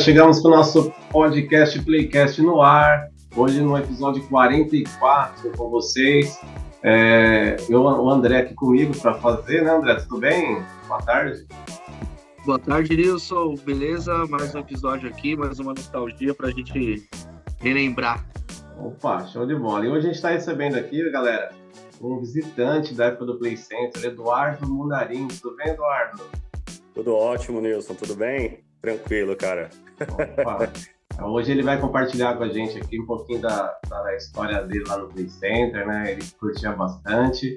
chegamos com o nosso podcast Playcast no ar. Hoje no episódio 44 com vocês. O André aqui comigo para fazer, né, André? Tudo bem? Boa tarde. Boa tarde, Nilson. Beleza? Mais um episódio aqui, mais uma nostalgia para a gente relembrar. Opa, show de bola. E hoje a gente está recebendo aqui, galera, um visitante da época do Play Center, Eduardo Mundarim. Tudo bem, Eduardo? Tudo ótimo, Nilson. Tudo bem? Tranquilo, cara. Opa. Hoje ele vai compartilhar com a gente aqui um pouquinho da história dele lá no Play Center, né? Ele curtia bastante.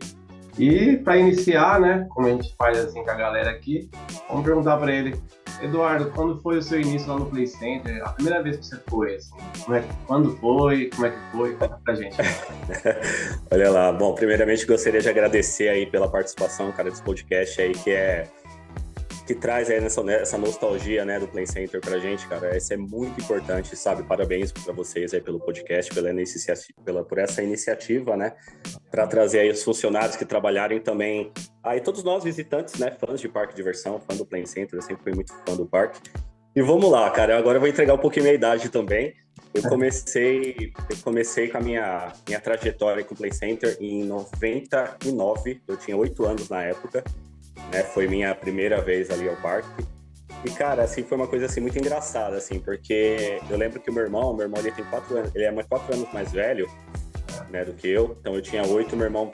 E para iniciar, né, como a gente faz assim com a galera aqui, vamos perguntar para ele: Eduardo, quando foi o seu início lá no Play Center? A primeira vez que você foi, assim, quando foi? Como é que foi? Conta pra gente. Olha lá. Bom, primeiramente gostaria de agradecer aí pela participação, cara, desse podcast aí que traz aí essa nostalgia, né, do Play Center pra gente, cara. Isso é muito importante, sabe? Parabéns pra vocês aí pelo podcast, por essa iniciativa, né, pra trazer aí os funcionários que trabalharem também. Aí todos nós visitantes, né, fãs de parque de diversão, fã do Play Center, eu sempre fui muito fã do parque. E vamos lá, cara, agora eu vou entregar um pouquinho minha idade também. Eu comecei com a minha trajetória com o Play Center em 99, eu tinha 8 anos na época. Né, foi minha primeira vez ali ao parque. E, cara, assim, foi uma coisa assim, muito engraçada, assim, porque eu lembro que o meu irmão ele tem 4 anos, ele é 4 anos mais velho, né, do que eu. Então eu tinha 8, meu irmão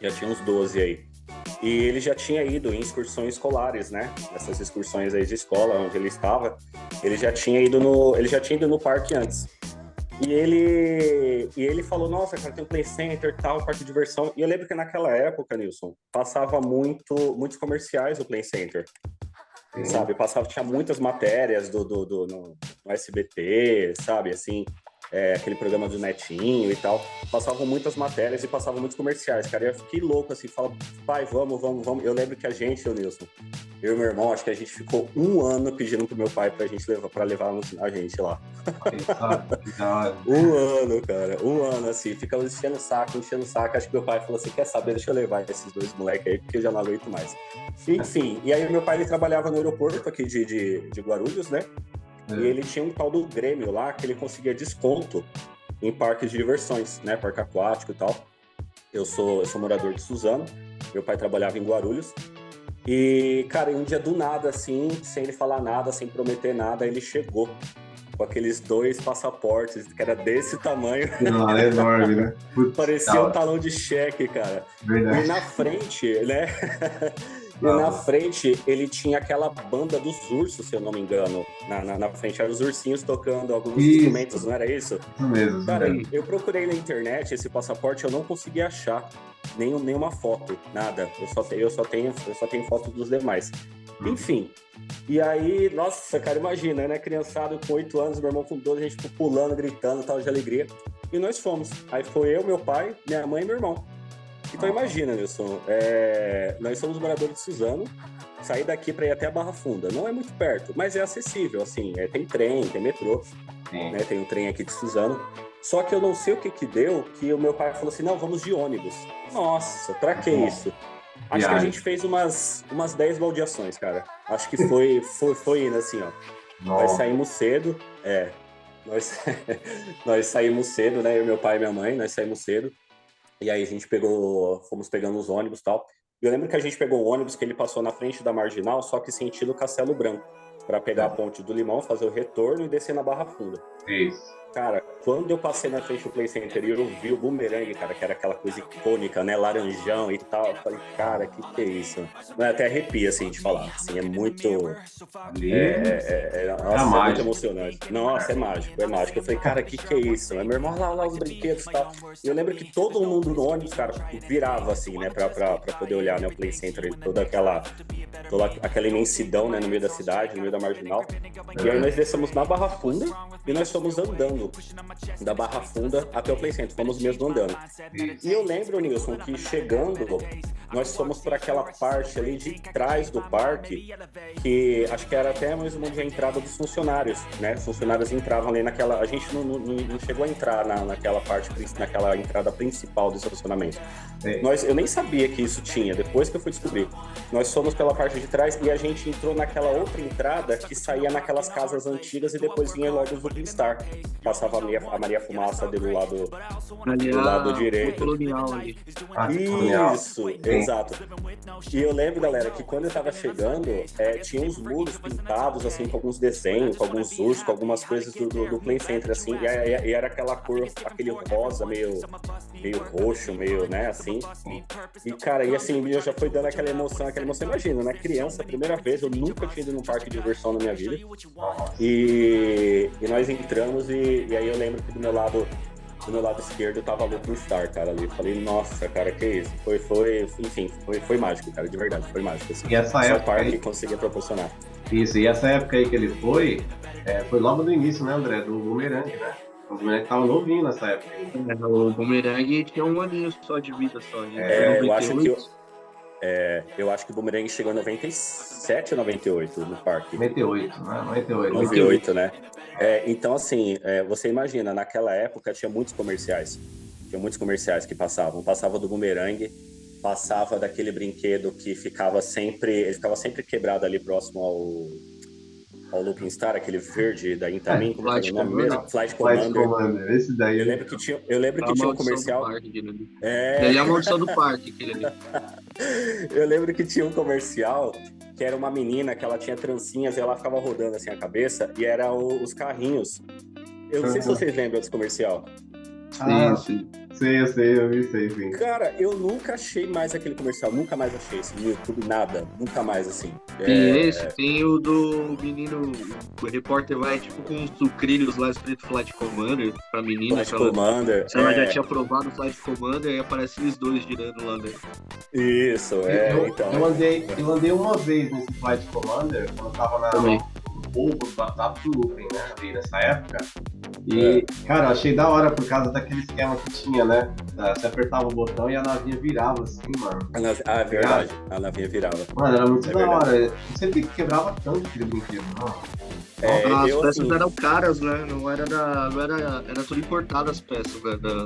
já tinha uns 12 aí. E ele já tinha ido em excursões escolares, né? Essas excursões aí de escola, onde ele estava, ele já tinha ido no parque antes. E ele falou, nossa, cara, tem um Play Center, tal, parque de diversão. E eu lembro que naquela época, Nilson, passava muitos comerciais do Play Center. Sim. Sabe? Tinha muitas matérias no SBT, sabe? Assim, aquele programa do Netinho e tal. Passavam muitas matérias e passavam muitos comerciais, cara. E eu fiquei louco, assim, falo, pai, vamos. Eu lembro que o Nilson, eu e meu irmão, acho que a gente ficou 1 ano pedindo pro meu pai pra levar a gente lá. 1 ano, cara. 1 ano, assim. Ficava enchendo o saco. Acho que meu pai falou assim, quer saber, deixa eu levar esses 2 moleques aí, porque eu já não aguento mais. Enfim, e aí meu pai, ele trabalhava no aeroporto aqui de Guarulhos, né? E ele tinha um tal do Grêmio lá, que ele conseguia desconto em parques de diversões, né? Parque aquático e tal. Eu sou morador de Suzano. Meu pai trabalhava em Guarulhos. E, cara, um dia do nada, assim, sem ele falar nada, sem prometer nada, ele chegou com aqueles 2 passaportes, que era desse tamanho. Não, é enorme, né? Parecia um talão de cheque, cara. Verdade. E na frente, né? Na frente, ele tinha aquela banda dos ursos, se eu não me engano. Na frente, eram os ursinhos tocando alguns instrumentos, não era isso? Isso mesmo. Cara, eu procurei na internet esse passaporte, eu não consegui achar nenhuma foto, nada. Eu só tenho foto dos demais. Enfim. E aí, nossa, cara, imagina, né? Criançado com 8 anos, meu irmão com 12, a gente pulando, gritando, tal, de alegria. E nós fomos. Aí foi eu, meu pai, minha mãe e meu irmão. Então imagina, Nilson, nós somos moradores de Suzano, sair daqui para ir até a Barra Funda. Não é muito perto, mas é acessível, assim, tem trem, tem metrô, né, tem um trem aqui de Suzano. Só que eu não sei o que deu, que o meu pai falou assim, não, vamos de ônibus. Nossa, pra que isso? Acho que a gente fez umas 10 baldeações, cara. Acho que foi indo assim, ó. Nossa. Nós saímos cedo, nós saímos cedo, né, eu, meu pai e minha mãe, nós saímos cedo. E aí a gente fomos pegando os ônibus e tal. E eu lembro que a gente pegou um ônibus que ele passou na frente da Marginal, só que sentido Castelo Branco, para pegar a Ponte do Limão, fazer o retorno e descer na Barra Funda. Isso. Cara, quando eu passei na frente do Play Center e eu vi o bumerangue, cara, que era aquela coisa icônica, né, laranjão e tal, eu falei, cara, que é isso? Até arrepia, assim, de falar, assim, é muito... Nossa, é muito emocionante. Nossa, é mágico. Eu falei, cara, que é isso? Meu irmão, lá os brinquedos e tal. E eu lembro que todo mundo no ônibus, cara, virava, assim, né, pra poder olhar, né, o Play Center, toda aquela imensidão, né, no meio da cidade, no meio da Marginal. E aí nós descemos na Barra Funda e nós fomos andando da Barra Funda até o Play Center, fomos mesmo andando. E eu lembro, Nilson, que chegando, nós fomos para aquela parte ali de trás do parque, que acho que era até mesmo onde a entrada dos funcionários, né? Os funcionários entravam ali naquela... A gente não chegou a entrar naquela parte, naquela entrada principal do estacionamento. Eu nem sabia que isso tinha, depois que eu fui descobrir. Nós fomos pela parte de trás, e a gente entrou naquela outra entrada que saía naquelas casas antigas e depois vinha logo o Zupin Star. Passava a Maria Fumaça ali do lado direito. Colonial ali. Isso, exato. E eu lembro, galera, que quando eu tava chegando, tinha uns muros pintados, assim, com alguns desenhos, com alguns ursos, com algumas coisas do Play Center, assim, e era aquela cor, aquele rosa meio roxo, meio, né, assim. E, cara, e assim, eu já foi dando aquela emoção, imagina, né, criança, primeira vez, eu nunca tinha ido num parque de diversão na minha vida. E nós entramos e aí eu lembro que do meu lado esquerdo tava Lupin Star, cara, ali. Falei, nossa, cara, que isso? Foi mágico, cara, de verdade, foi mágico. Assim. E essa Só época o parque aí... conseguia proporcionar. Isso, e essa época aí que ele foi logo no início, né, André, do Boomerang, né? O Boomerang tava novinho nessa época. O Boomerang tinha um aninho só de vida, só. Eu acho que o Boomerang chegou em 97 ou 98 no parque? 98, né? 98, né? Então, assim, você imagina, naquela época tinha muitos comerciais. Tinha muitos comerciais que passavam. Passava do Boomerang, passava daquele brinquedo que ficava sempre quebrado ali próximo ao Lupin Star, aquele verde da Intamin, como é o nome mesmo? Flight Commander. Esse daí. Eu lembro que tinha um comercial. Ele é a maldição do parque, aquele ali. Eu lembro que tinha um comercial que era uma menina que ela tinha trancinhas e ela ficava rodando assim a cabeça e era os carrinhos. Eu não sei se vocês lembram desse comercial. Sim. Eu vi, sim. Cara, eu nunca achei mais aquele comercial, nunca mais achei esse no YouTube, nada, nunca mais, assim. Tem o do menino, o repórter vai tipo com uns sucrilhos lá escrito Flight Commander pra menina. Flight Commander. Ela já tinha provado o Flight Commander e aparece eles dois girando lá dentro. Isso, então. Eu andei uma vez nesse Flight Commander, quando eu tava no povo do WhatsApp do Lupin, né, ali nessa época. E, cara, eu achei da hora por causa daquele esquema que tinha, né? Você apertava o botão e a navinha virava assim, mano. É verdade, a navinha virava. Mano, era muito da hora. Eu sempre quebrava tanto aquele brinquedo, mano. As peças eram caras, né? Era tudo importado as peças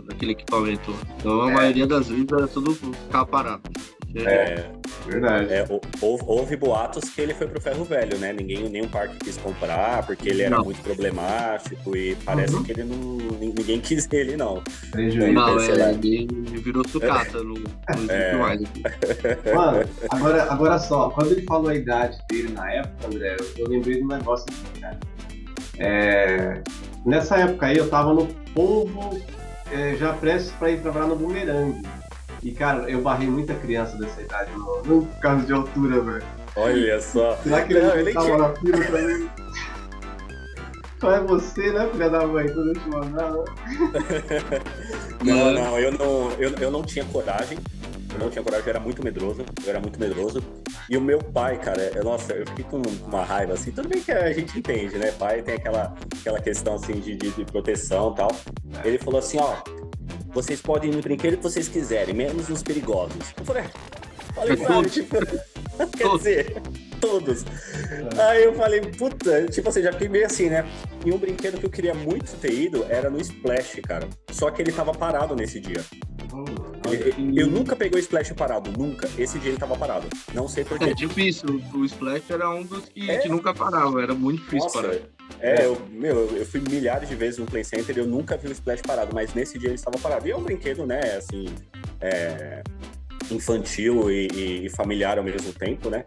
daquele equipamento. Então a maioria das vezes era tudo ficava parado. Verdade. Houve boatos que ele foi pro ferro velho, né? Nenhum parque quis comprar, porque ele era muito problemático e parece que ninguém quis ele, não. Ele virou sucata, não existe mais. Mano, agora só, quando ele falou a idade dele na época, André, eu lembrei de um negócio aqui, cara. Nessa época aí eu tava no povo, já prestes pra ir trabalhar no Boomerang. E, cara, eu barrei muita criança dessa idade no caso de altura, velho. Olha só. Será que ele tava na fila também? Só é você, né, filha da mãe, quando eu te mandar, né? Não, eu não tinha coragem. Eu era muito medroso. E o meu pai, cara, eu fiquei com uma raiva, assim, tudo bem que a gente entende, né? Pai tem aquela questão, assim, de proteção e tal. Ele falou assim, vocês podem ir no brinquedo que vocês quiserem, menos os perigosos. Eu falei, claro, tipo, quer dizer, todos. Aí eu falei, puta, tipo assim, já fiquei meio assim, né? E um brinquedo que eu queria muito ter ido era no Splash, cara. Só que ele tava parado nesse dia. Eu nunca peguei o Splash parado, nunca. Esse dia ele tava parado. Não sei porquê. É difícil, o Splash era um dos que nunca parava, era muito difícil parar. Eu fui milhares de vezes no Play Center e eu nunca vi o Splash parado, mas nesse dia ele estava parado. E é um brinquedo, né, assim, infantil e familiar ao mesmo tempo, né?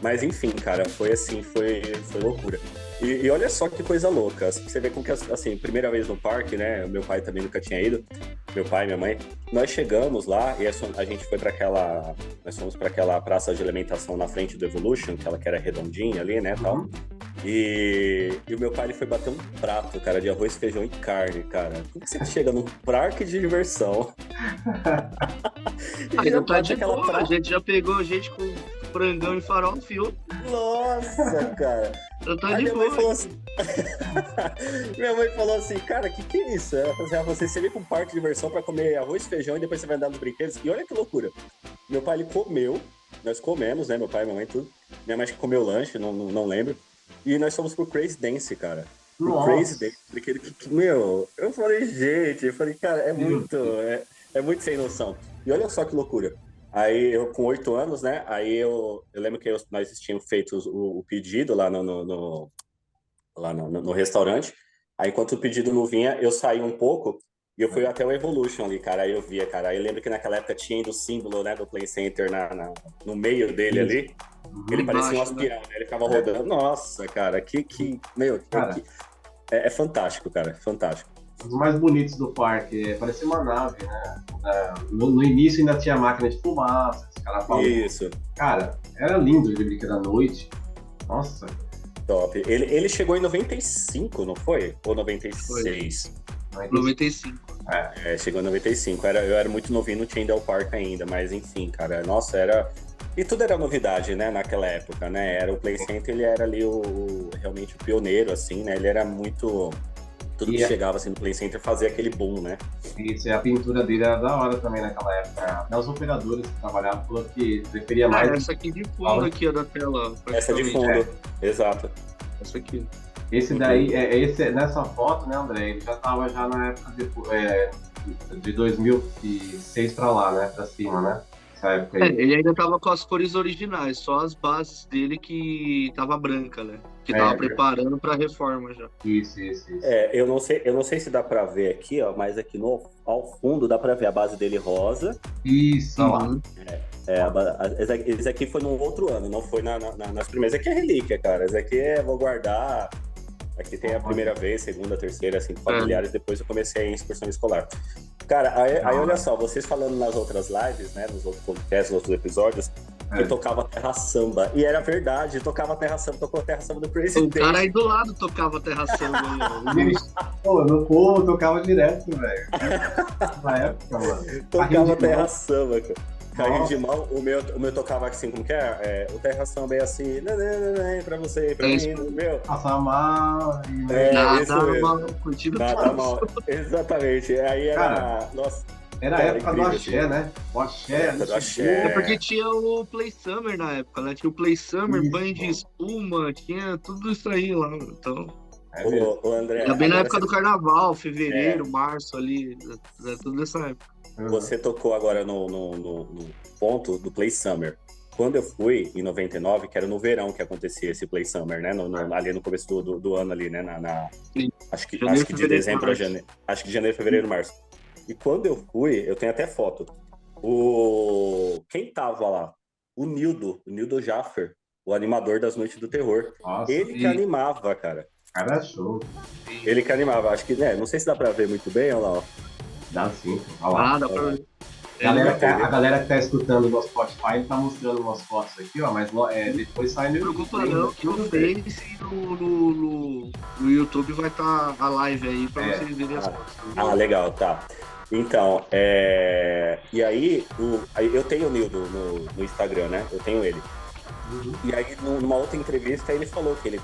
Mas enfim, cara, foi assim, foi loucura. E olha só que coisa louca. Assim, você vê como que, assim, primeira vez no parque, né? Meu pai também nunca tinha ido. Meu pai e minha mãe. Nós chegamos lá e a gente foi nós fomos para aquela praça de alimentação na frente do Evolution, que era redondinha ali, né, tal. E o meu pai, ele foi bater um prato, cara, de arroz, feijão e carne, cara. Como que você chega num parque de diversão? A gente já pegou gente com frangão e farofa, fio. Nossa, cara. Minha mãe falou assim, cara, que é isso? Ela falou assim, você veio pra um parque de diversão pra comer arroz, feijão e depois você vai andar nos brinquedos. E olha que loucura. Meu pai, ele comeu, nós comemos, né, meu pai, minha mãe, tudo. Minha mãe acho que comeu lanche, não lembro. E nós fomos pro Crazy Dance, cara. Pro Crazy Dance, brinquedo eu falei, cara, é muito sem noção. E olha só que loucura. Aí eu, com 8 anos, né? Aí eu lembro que nós tínhamos feito o pedido lá no restaurante. Aí, enquanto o pedido não vinha, eu saí um pouco e eu fui até o Evolution ali, cara. Aí eu via, cara. Aí eu lembro que naquela época tinha ainda o símbolo, né, do Play Center no meio dele Isso. ali. Ele parecia um Embaixo, né? aspião, né? Ele ficava rodando. Nossa, cara, Cara, é fantástico, cara. Fantástico. um dos mais bonitos do parque, parecia uma nave, né? No início ainda tinha máquina de fumaça, os caras falavam. Isso, Cara, era lindo de brincar à noite. Nossa, top. Ele chegou em 95, não foi? Ou 96? 95. É, chegou em 95. Eu era muito novinho, não tinha ido ao parque ainda, mas enfim, cara, nossa, era. E tudo era novidade, né, naquela época, né? Era o Play Center, ele era ali realmente o pioneiro, assim, né? Ele era muito. Tudo que chegava assim no Play Center fazia aquele boom, né? Isso, e a pintura dele era da hora também naquela época. Até os operadores que trabalhavam falaram que preferia mais. Essa aqui de fundo aqui é da tela. Essa de fundo, exato. Essa aqui. Esse daí, nessa foto, né, André? Ele já tava já na época de 2006 pra lá, né? Pra cima, né? Essa época aí. Ele ainda tava com as cores originais, só as bases dele que tava branca, né? Que tava preparando pra reforma já. Isso. Eu não sei se dá pra ver aqui, ó, mas aqui ao fundo dá pra ver a base dele rosa. Isso, olha lá. Esse aqui foi num outro ano, não foi nas primeiras. Esse aqui é relíquia, cara. Esse aqui vou guardar. Aqui tem a primeira vez, segunda, terceira, assim, familiares. Depois eu comecei em excursão escolar. Cara, aí olha só, vocês falando nas outras lives, né, nos outros podcasts, nos outros episódios, que tocava Terra Samba. E era verdade, tocava Terra Samba, tocou Terra Samba do Presidente. O cara aí do lado tocava Terra Samba. Pô, no povo tocava direto, velho. Na época, mano. Tocava Terra Samba, cara. Caiu de mão, o meu tocava assim, como que é? O Terra Samba é assim, pra você, pra mim, meu. Passar mal. Nada mal, curtindo nada mal, exatamente. Aí era, cara, nossa. Era a época do axé, né? O axé. Do axé. É porque tinha o Play Summer na época, né? Tinha o Play Summer, banho de espuma, tinha tudo isso aí lá, então... O André... Era bem na época do carnaval, fevereiro, março ali, tudo nessa época. Você tocou agora no ponto do Play Summer. Quando eu fui, em 99, que era no verão que acontecia esse Play Summer, né? Ali no começo do ano ali, né? Acho que de dezembro a janeiro. Acho que de janeiro, fevereiro, março. E quando eu fui, eu tenho até foto. Quem tava lá? O Nildo Jaffer, o animador das Noites do Terror. Nossa, ele que animava, cara. Cara, show. Ele que animava. Acho que, né? Não sei se dá pra ver muito bem, olha lá, ó. Dá sim. Olha lá. Dá pra ver. A galera que tá escutando no Spotify tá mostrando umas fotos aqui, ó, mas depois sai no YouTube. Não, que no Face e no YouTube vai estar a live aí pra vocês verem as fotos. Legal, tá. Então, e aí, eu tenho o Nildo no Instagram, né? Eu tenho ele. E aí, numa outra entrevista, ele falou que ele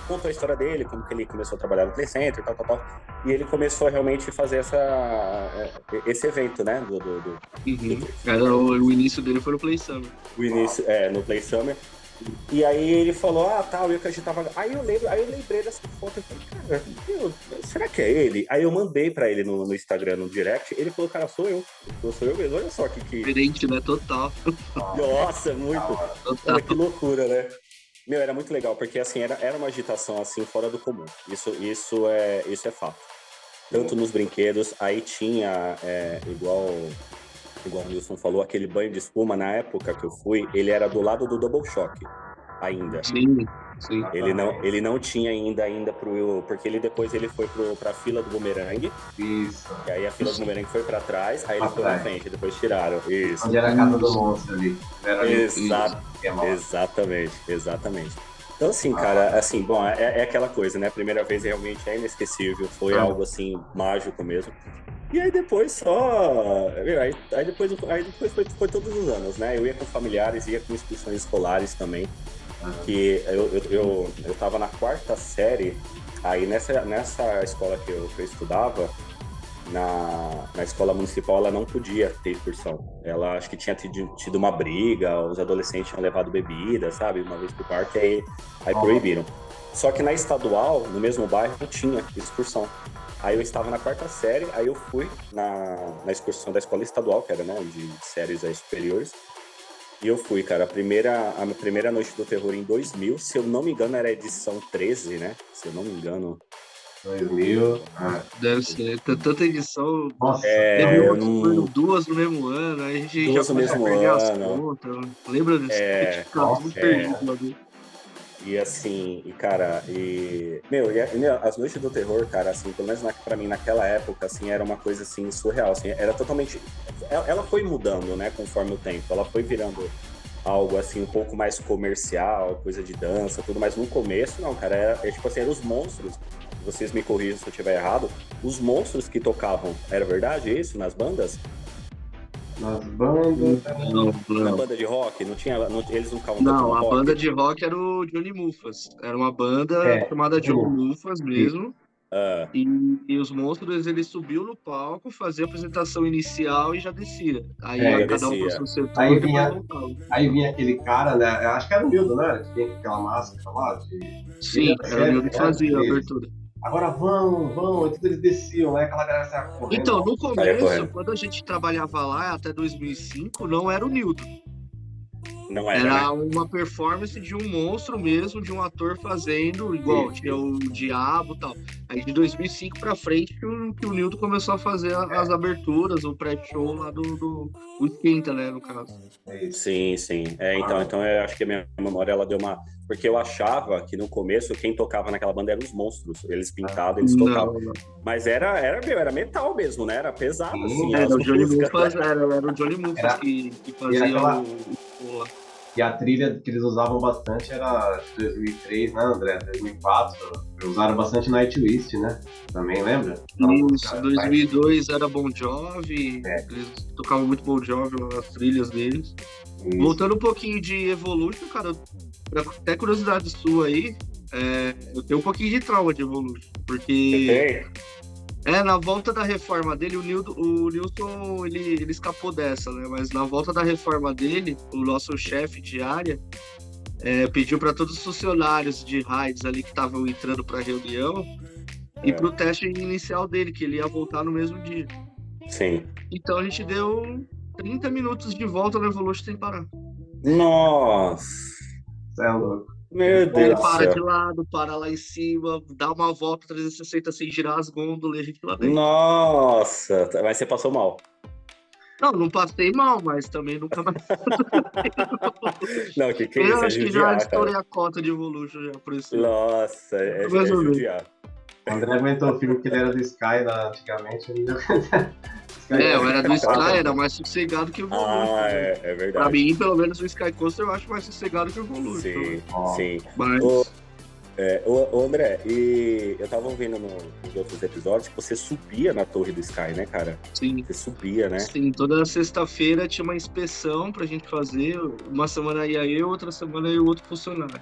contou a história dele, como que ele começou a trabalhar no Play Center, tal. E ele começou a realmente fazer esse evento, né? O início dele foi no Play Summer. O início, no Play Summer. E aí ele falou, tal, eu que a gente tava... Aí eu lembrei dessa foto, eu falei, cara, será que é ele? Aí eu mandei pra ele no Instagram, no direct, ele falou, cara, sou eu. Ele falou, sou eu mesmo, olha só que... Diferente, né? Total. Nossa, muito. Olha que loucura, né? Meu, era muito legal, porque assim, era uma agitação assim, fora do comum. Isso é fato. Tanto nos brinquedos, aí tinha, igual o Nilson falou, aquele banho de espuma, na época que eu fui, ele era do lado do Double Shock, ainda. Sim. Ele não tinha ainda porque depois ele foi pra fila do bumerangue. Isso. E aí a fila do bumerangue foi pra trás, aí ele foi na frente, depois tiraram. Isso. Onde era a casa do monstro ali. Exatamente. Então, assim, cara, assim, bom, é aquela coisa, né? A primeira vez realmente é inesquecível, foi algo, assim, mágico mesmo. E aí depois aí depois foi todos os anos, né? Eu ia com familiares, ia com excursões escolares também. Que eu tava na 4ª série, aí nessa escola que eu estudava, na escola municipal, ela não podia ter excursão. Ela acho que tinha tido uma briga, os adolescentes tinham levado bebida, sabe? Uma vez pro parque, aí proibiram. Só que na estadual, no mesmo bairro, tinha excursão. Aí eu estava na 4ª série, aí eu fui na excursão da escola estadual, que era, né, de séries aí superiores. E eu fui, cara, a minha primeira noite do terror em 2000, se eu não me engano, era a edição 13, né? Se eu não me engano. 2000. Deve ser. Tanta edição. Nossa, Teve eu uma que não... foi 2 no mesmo ano, aí a gente já Duas no começou a mesmo perder as ano. contas. Lembra disso? A gente ficava tudo perdido lá dentro. E assim, cara, meu, as noites do terror, cara, assim, pelo menos pra mim naquela época, assim, era uma coisa assim surreal, assim, era totalmente, ela foi mudando, né, conforme o tempo, ela foi virando algo assim um pouco mais comercial, coisa de dança, tudo, mas no começo não, cara, tipo assim, eram os monstros. Vocês me corrijam se eu estiver errado, os monstros que tocavam, era verdade isso nas bandas? nas bandas. Na banda de rock, eles não ficavam Não, tocando a rock? banda de rock era o Johnny Mufas. Era uma banda chamada Johnny Mufas mesmo. E os monstros, ele subiu no palco, fazia a apresentação inicial e já descia. Aí cada um pro seu setor Aí e depois vinha, voltava. aí vinha aquele cara, né? Eu acho que era o Nildo, né? Que tinha aquela máscara lá. Sim, era o Nildo que fazia a abertura. Agora vão, antes eles desciam, né? Aquela galera saia correndo. Então, no começo, quando a gente trabalhava lá, até 2005, não era o Nildo. Não era, né? Uma performance de um monstro mesmo, de um ator fazendo, igual tinha o Diabo e tal. Aí de 2005 pra frente que o Nildo começou a fazer as aberturas, o pré-show lá do Esquenta, né, no caso. Sim. Então eu acho que a minha memória, ela deu uma... Porque eu achava que no começo, quem tocava naquela banda eram os monstros. Eles pintavam, eles tocavam. Não. Mas era metal mesmo, né? Era pesado, assim. Era o Johnny Mufas, era o Johnny Mufas que fazia o... E a trilha que eles usavam bastante era de 2003, né, André? 2004. Usaram bastante Nightwish, né? Também, lembra? Isso, 2002 era Bon Jovi. Eles tocavam muito Bon Jovi nas trilhas deles. Isso. Voltando um pouquinho de Evolution, cara, até curiosidade sua aí, eu tenho um pouquinho de trauma de Evolution. Porque... na volta da reforma dele, o Nilson, ele escapou dessa, né? Mas na volta da reforma dele, o nosso chefe de área pediu para todos os funcionários de raids ali que estavam entrando para a reunião e para o teste inicial dele, que ele ia voltar no mesmo dia. Sim. Então a gente deu 30 minutos de volta no Evolution sem parar. Nossa! Você é louco. Meu Deus. Ele para de lado, para lá em cima, dá uma volta 360 sem girar as gôndolas e a gente lá dentro. Nossa, mas você passou mal. Não passei mal, mas também nunca mais. Não, que eu isso, acho que já estourei a cota de Evolution já, por isso. Nossa, é judiar. O André aguentou o filme que ele era do Sky antigamente. Eu era do Sky, era mais sossegado que o Evolution. É verdade. Pra mim, pelo menos o Sky Coaster eu acho mais sossegado que o Evolution. Sim. Mas... Ô André, e eu tava ouvindo nos outros episódios que você subia na torre do Sky, né, cara? Sim. Você subia, né? Sim, toda sexta-feira tinha uma inspeção pra gente fazer. Uma semana ia eu, outra semana ia o outro funcionário.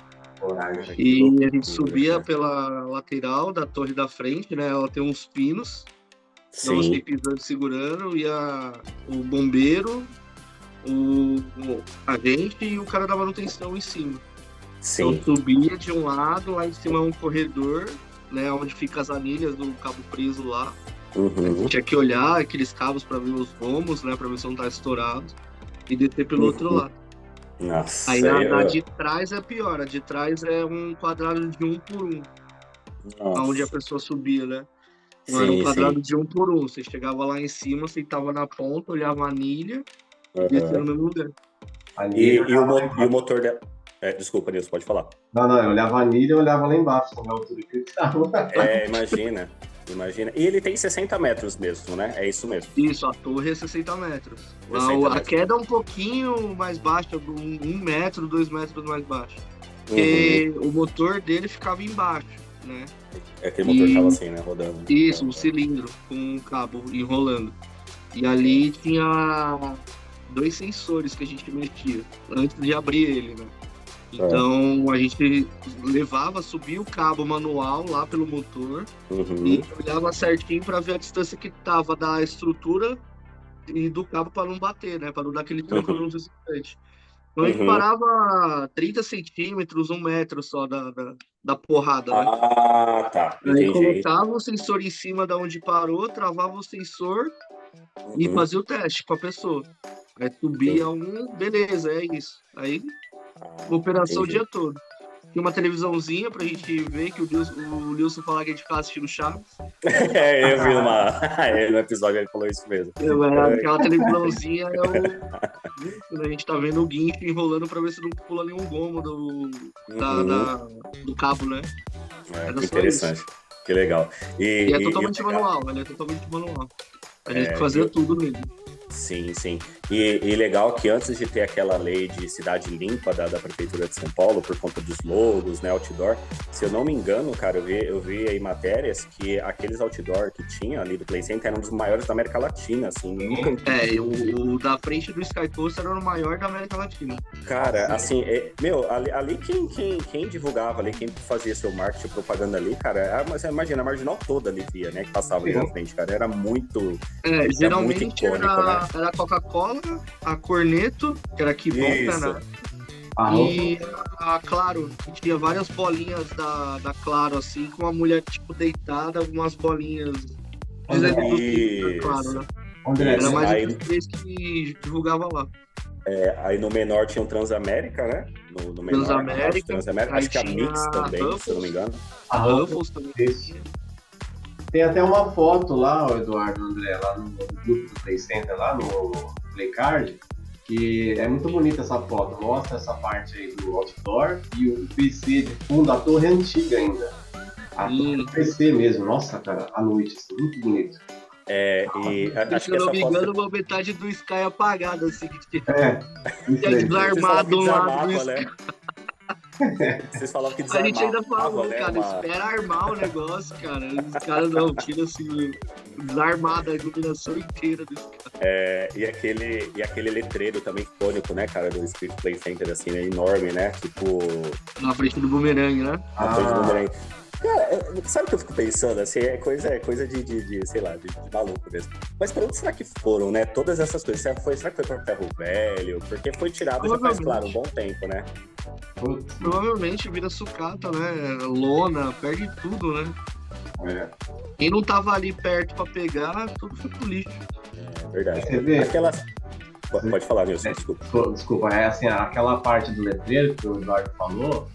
E a gente subia pela lateral da torre da frente, né? Ela tem uns pinos. Então você pisando segurando, ia o bombeiro, o agente e o cara da manutenção em cima. Sim. Então subia de um lado, lá em cima é um corredor, né? Onde fica as anilhas do cabo preso lá. Uhum. Tinha que olhar aqueles cabos para ver os gomos, né? Para ver se não tá estourado. E descer pelo outro lado. Nossa. Aí a de trás é pior. A de trás é um quadrado de 1 por 1. Onde a pessoa subia, né? Então era um quadrado de 1 por 1. Você chegava lá em cima, sentava na ponta, olhava a anilha e descia no mesmo lugar. E o motor dela... desculpa, Nilson, pode falar. Não, eu olhava a anilha e olhava lá embaixo, na altura que ele tava. Imagina. E ele tem 60 metros mesmo, né? É isso mesmo. Isso, a torre é 60 metros. A queda é um pouquinho mais baixa, 1 metro, 2 metros mais baixo. Porque o motor dele ficava embaixo, né? Aquele motor ficava assim, né? Rodando. Isso, um cilindro com um cabo enrolando. E ali tinha 2 sensores que a gente mexia antes de abrir ele, né? Então a gente subia o cabo manual lá pelo motor e olhava certinho para ver a distância que tava da estrutura e do cabo para não bater, né? Para não dar aquele tranco no resistente. Então a gente parava 30 centímetros, 1 metro só da porrada, né? Ah, tá. Aí Entendi. colocava o sensor em cima da onde parou, travava o sensor e fazia o teste com a pessoa. Aí subia beleza, é isso. Aí, operação o dia todo. Tinha uma televisãozinha pra gente ver que o Nilson falava que a gente ficava assistindo Chaves. Eu vi no episódio ele falou isso mesmo. Aquela televisãozinha a gente tá vendo o guincho enrolando pra ver se não pula nenhum gomo do cabo, né? Que interessante. Que legal. E é totalmente manual, ele é totalmente manual. A gente fazia tudo nele. Sim, sim. E legal que antes de ter aquela lei de cidade limpa da Prefeitura de São Paulo, por conta dos logos, né, outdoor, se eu não me engano, cara, eu vi aí matérias que aqueles outdoor que tinha ali do Play Center eram um dos maiores da América Latina, assim, nunca... o da frente do Sky Coaster era o maior da América Latina. Cara, assim, ali quem divulgava ali, quem fazia seu marketing, propaganda ali, cara, você imagina, a marginal toda ali via, né, que passava ali na frente, cara, era muito... geralmente muito icônico, né? Era a Coca-Cola, a Corneto, que era que bom, né? E Claro, que tinha várias bolinhas da Claro, assim, com a mulher, tipo, deitada, umas bolinhas da Claro, né? Era mais os três que divulgava lá. Aí no menor tinha o Transamérica, né? No menor, Transamérica. Acho que a Mix também, Ruffles, se eu não me engano. A Ruffles também. Tem até uma foto lá, o Eduardo André, lá no grupo do Play Center, lá no Playcard, que é muito bonita essa foto. Mostra essa parte aí do outdoor e o PC de fundo, a torre antiga ainda. A torre do PC mesmo. Nossa, cara, à noite, assim, muito bonito. Acho que se eu não me engano, uma metade do Sky apagada, assim. Desarmado do lado do Sky. Vocês falavam que desarmava. A gente ainda falou, né, cara, espera armar o negócio, cara. Os caras não, tira assim, desarmada a iluminação inteira do Sky. E aquele letreiro também icônico, né, cara, do Spirit Play Center, assim, né, enorme, né, tipo... Na frente do bumerangue, né? Na frente do bumerangue. Cara, sabe o que eu fico pensando, assim, é coisa de sei lá, de maluco mesmo. Mas pra onde será que foram, né, todas essas coisas? Será que foi pra Ferro Velho? Porque foi tirado já faz, claro, um bom tempo, né? Provavelmente vira sucata, né? Lona, perde tudo, né? Quem não tava ali perto pra pegar, tudo foi pro lixo. Verdade. Você vê? Pode falar, Nilson, desculpa. Desculpa, assim, aquela parte do letreiro que o Eduardo falou,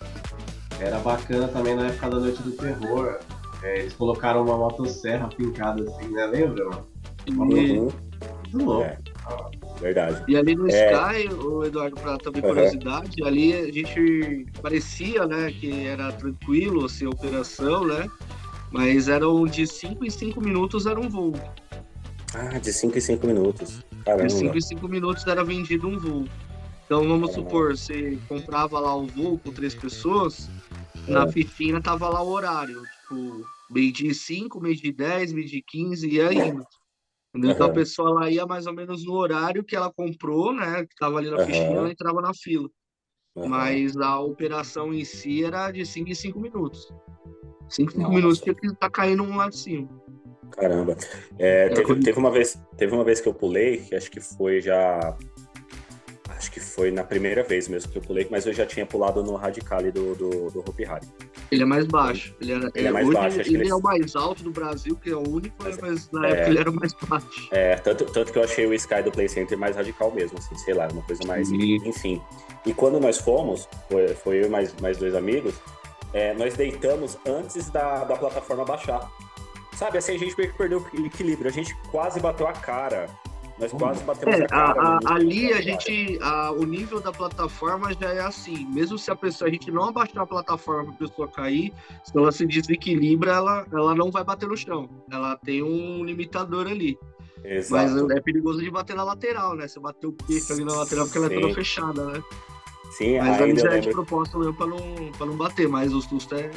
era bacana também na época da Noite do Terror. Eles colocaram uma motosserra pincada assim, né? Lembra, mano? Muito louco. Verdade. E ali no Sky, o Eduardo, pra também curiosidade, ali a gente parecia, né, que era tranquilo, assim, a operação, né? Mas eram de 5 em 5 minutos era um voo. De 5 em 5 minutos. Caramba. De 5 em 5 minutos era vendido um voo. Então, vamos supor, você comprava lá o voo com 3 pessoas, na fichinha tava lá o horário, tipo, meio-dia 5, meio-dia 10, meio-dia 15, e ainda. Então a pessoa lá ia mais ou menos no horário que ela comprou, né, que tava ali na fichinha, ela entrava na fila. Mas a operação em si era de 5 em 5 minutos. 5 em 5 minutos tinha que estar caindo um lá de cima. Caramba. Teve uma vez que eu pulei, que acho que foi na primeira vez mesmo que eu pulei, mas eu já tinha pulado no Radicale do Hopi Hari. Ele é mais baixo. Ele é mais baixo. Ele é o mais alto do Brasil, que é o único, mas na época ele era mais baixo. Tanto que eu achei o Sky do Play Center mais radical mesmo, assim, sei lá, uma coisa mais... Enfim. E quando nós fomos, foi eu e mais 2 amigos, nós deitamos antes da plataforma baixar. Sabe, assim, a gente meio que perdeu o equilíbrio, a gente quase bateu a cara. Nós quase batemos a cara. Ali o nível da plataforma já é assim. Mesmo se a gente não abaixar a plataforma para a pessoa cair, se ela se desequilibra, ela não vai bater no chão. Ela tem um limitador ali. Exato. Mas é perigoso de bater na lateral, né? Você bater o queixo ali na lateral porque ela é toda fechada, né? Sim, mas ali já é de propósito mesmo pra não bater, mas o susto é...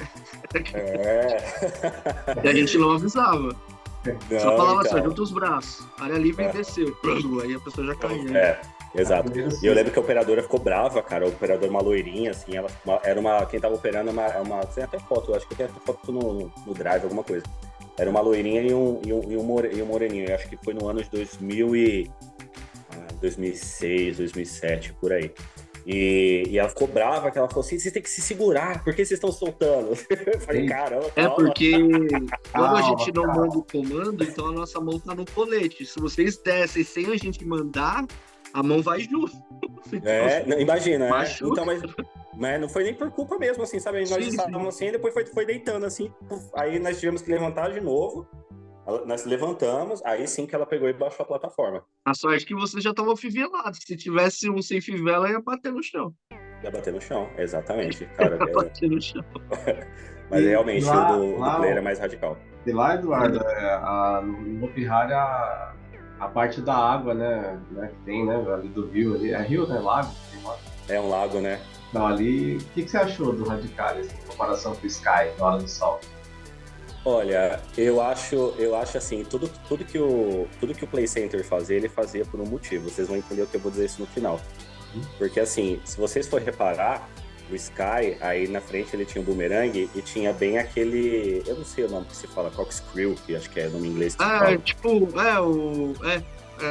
E a gente não avisava. Só falava assim, junta os braços, área livre e desceu. Aí a pessoa já caiu. Exato. E eu lembro que a operadora ficou brava, cara. A operadora, uma loirinha, assim, quem tava operando tem até foto, eu acho que tem até foto no Drive, alguma coisa. Era uma loirinha e um moreninho. Eu acho que foi no ano de 2006, 2007, por aí. E ela ficou brava, que ela falou assim, vocês têm que se segurar, por que vocês estão soltando? Eu falei, caramba, calma. Porque quando a gente não calma. manda o comando, então a nossa mão tá no colete. Se vocês descem sem a gente mandar, a mão vai junto. Não, imagina, Machuca. Então, mas não foi nem por culpa mesmo, assim, sabe? Nós estávamos assim, e depois foi deitando, assim, aí nós tivemos que levantar de novo, nós levantamos, aí sim que ela pegou e baixou a plataforma. A sorte que você já tava fivelados. Se tivesse um sem fivela, ia bater no chão. Ia bater no chão, exatamente. Cara, Ia bater no chão. Mas realmente lá, o do player é mais radical. E lá, Eduardo, no Hopi Hari, a parte da água, né, que tem, né, ali do rio, ali, é rio, né, lago? É um lago, né? Então, ali, o que você achou do Radical, assim, em comparação com o Sky, na hora do salto? Olha, eu acho assim, tudo que o Play Center fazia, ele fazia por um motivo. Vocês vão entender o que eu vou dizer isso no final. Porque assim, se vocês forem reparar, o Sky, aí na frente ele tinha um boomerang e tinha bem aquele, eu não sei o nome que se fala, corkscrew, que acho que é o nome em inglês. É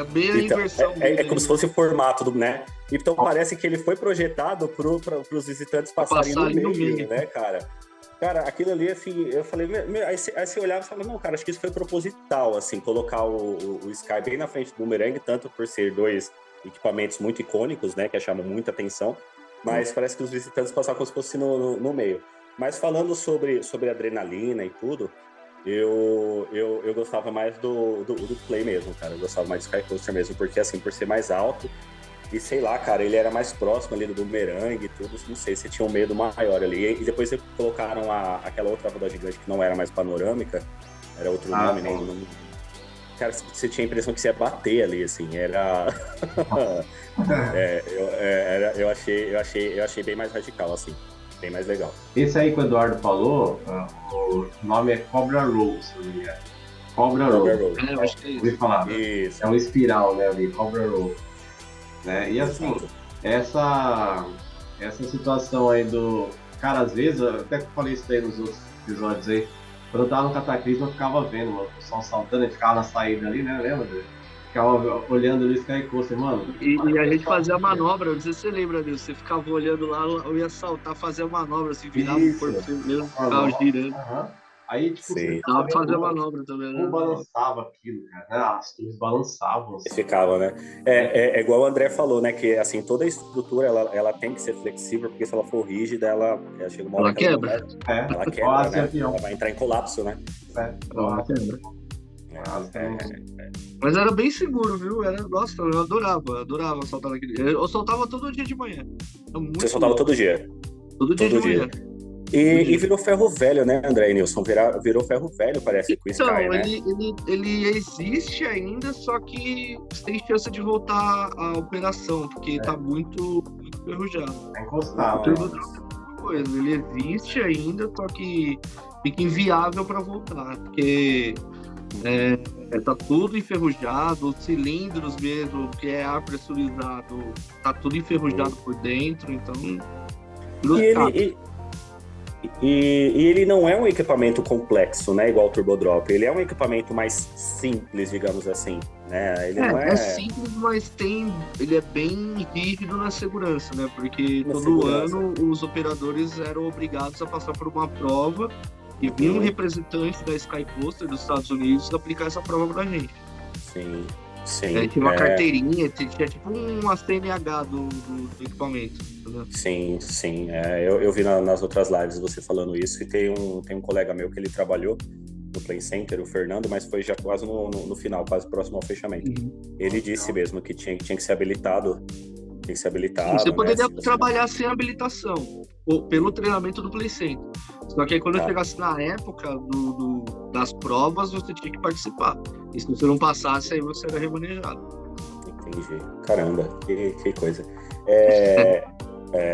bem a então, inversão. É como se fosse o formato do, né? Então parece que ele foi projetado para os visitantes passarem no meio, né, cara? Cara, aquilo ali, assim, eu falei, aí você olhava e falava, não, cara, acho que isso foi proposital, assim, colocar o Sky bem na frente do boomerang, tanto por ser dois equipamentos muito icônicos, né, que chamam muita atenção, mas parece que os visitantes passavam como se fosse no meio. Mas falando sobre adrenalina e tudo, eu gostava mais do Play mesmo, cara, eu gostava mais do Sky Coaster mesmo, porque, assim, por ser mais alto, e sei lá, cara, ele era mais próximo ali do boomerang e tudo, não sei, você tinha um medo maior ali. E depois eles colocaram aquela outra roda gigante que não era mais panorâmica, era outro nome, né? Cara, você tinha a impressão que você ia bater ali, assim, era... eu achei bem mais radical, assim, bem mais legal. Esse aí que o Eduardo falou, o nome é Cobra Roll, se não me engano. Cobra Roll. Eu acho que é isso. Ouvi falar. Isso. É um espiral, né, ali, Cobra Roll. Né? E assim, essa situação aí do... Cara, às vezes, eu até falei isso aí nos outros episódios aí, quando eu tava no Cataclismo eu ficava vendo, mano, o pessoal saltando, e ficava na saída ali, né, lembra? Ficava olhando ali o Sky Coaster, mano. E a gente fazia a manobra, não sei se você lembra disso, você ficava olhando lá, eu ia saltar, fazer a manobra, assim, virava o corpo mesmo, ficava girando. Aí, tipo, você tava fazendo a manobra também, né? Como balançava aquilo, cara. As torres balançavam. Assim. Ficava, né? É igual o André falou, né? Que, assim, toda a estrutura, ela tem que ser flexível, porque se ela for rígida, ela chega uma hora que ela quebra. Ela quebra, né? Ela vai entrar em colapso, né? Ela quebra. Mas era bem seguro, viu? Nossa, eu adorava saltar naquele... Eu soltava todo dia de manhã. Você soltava todo dia? Todo dia de manhã. E virou ferro velho, né, André e Nilson? Virou ferro velho, parece, com o Sky, né? Ele existe ainda, só que tem chance de voltar à operação, porque tá muito enferrujado. Tá encostado. Ele existe ainda, só que fica inviável para voltar, porque tá tudo enferrujado, os cilindros mesmo, que é ar pressurizado, tá tudo enferrujado por dentro, então... E ele não é um equipamento complexo, né? Igual o Turbodrop. Ele é um equipamento mais simples, digamos assim, né? Ele não é simples, mas ele é bem rígido na segurança, né? Porque ano os operadores eram obrigados a passar por uma prova e vinha um representante da Sky Coaster dos Estados Unidos aplicar essa prova pra gente. Sim. Tinha uma carteirinha, tinha tipo uma CNH do equipamento. Entendeu? Sim. Eu vi nas outras lives você falando isso, e tem um colega meu que ele trabalhou no Play Center, o Fernando, mas foi já quase no final, quase próximo ao fechamento. Ele disse mesmo que tinha que ser habilitado. Você poderia trabalhar sem habilitação, ou pelo treinamento do Play Center. Só que aí quando eu chegasse na época das provas, você tinha que participar. E se você não passasse, aí você era remanejado. Entendi. Caramba, que coisa.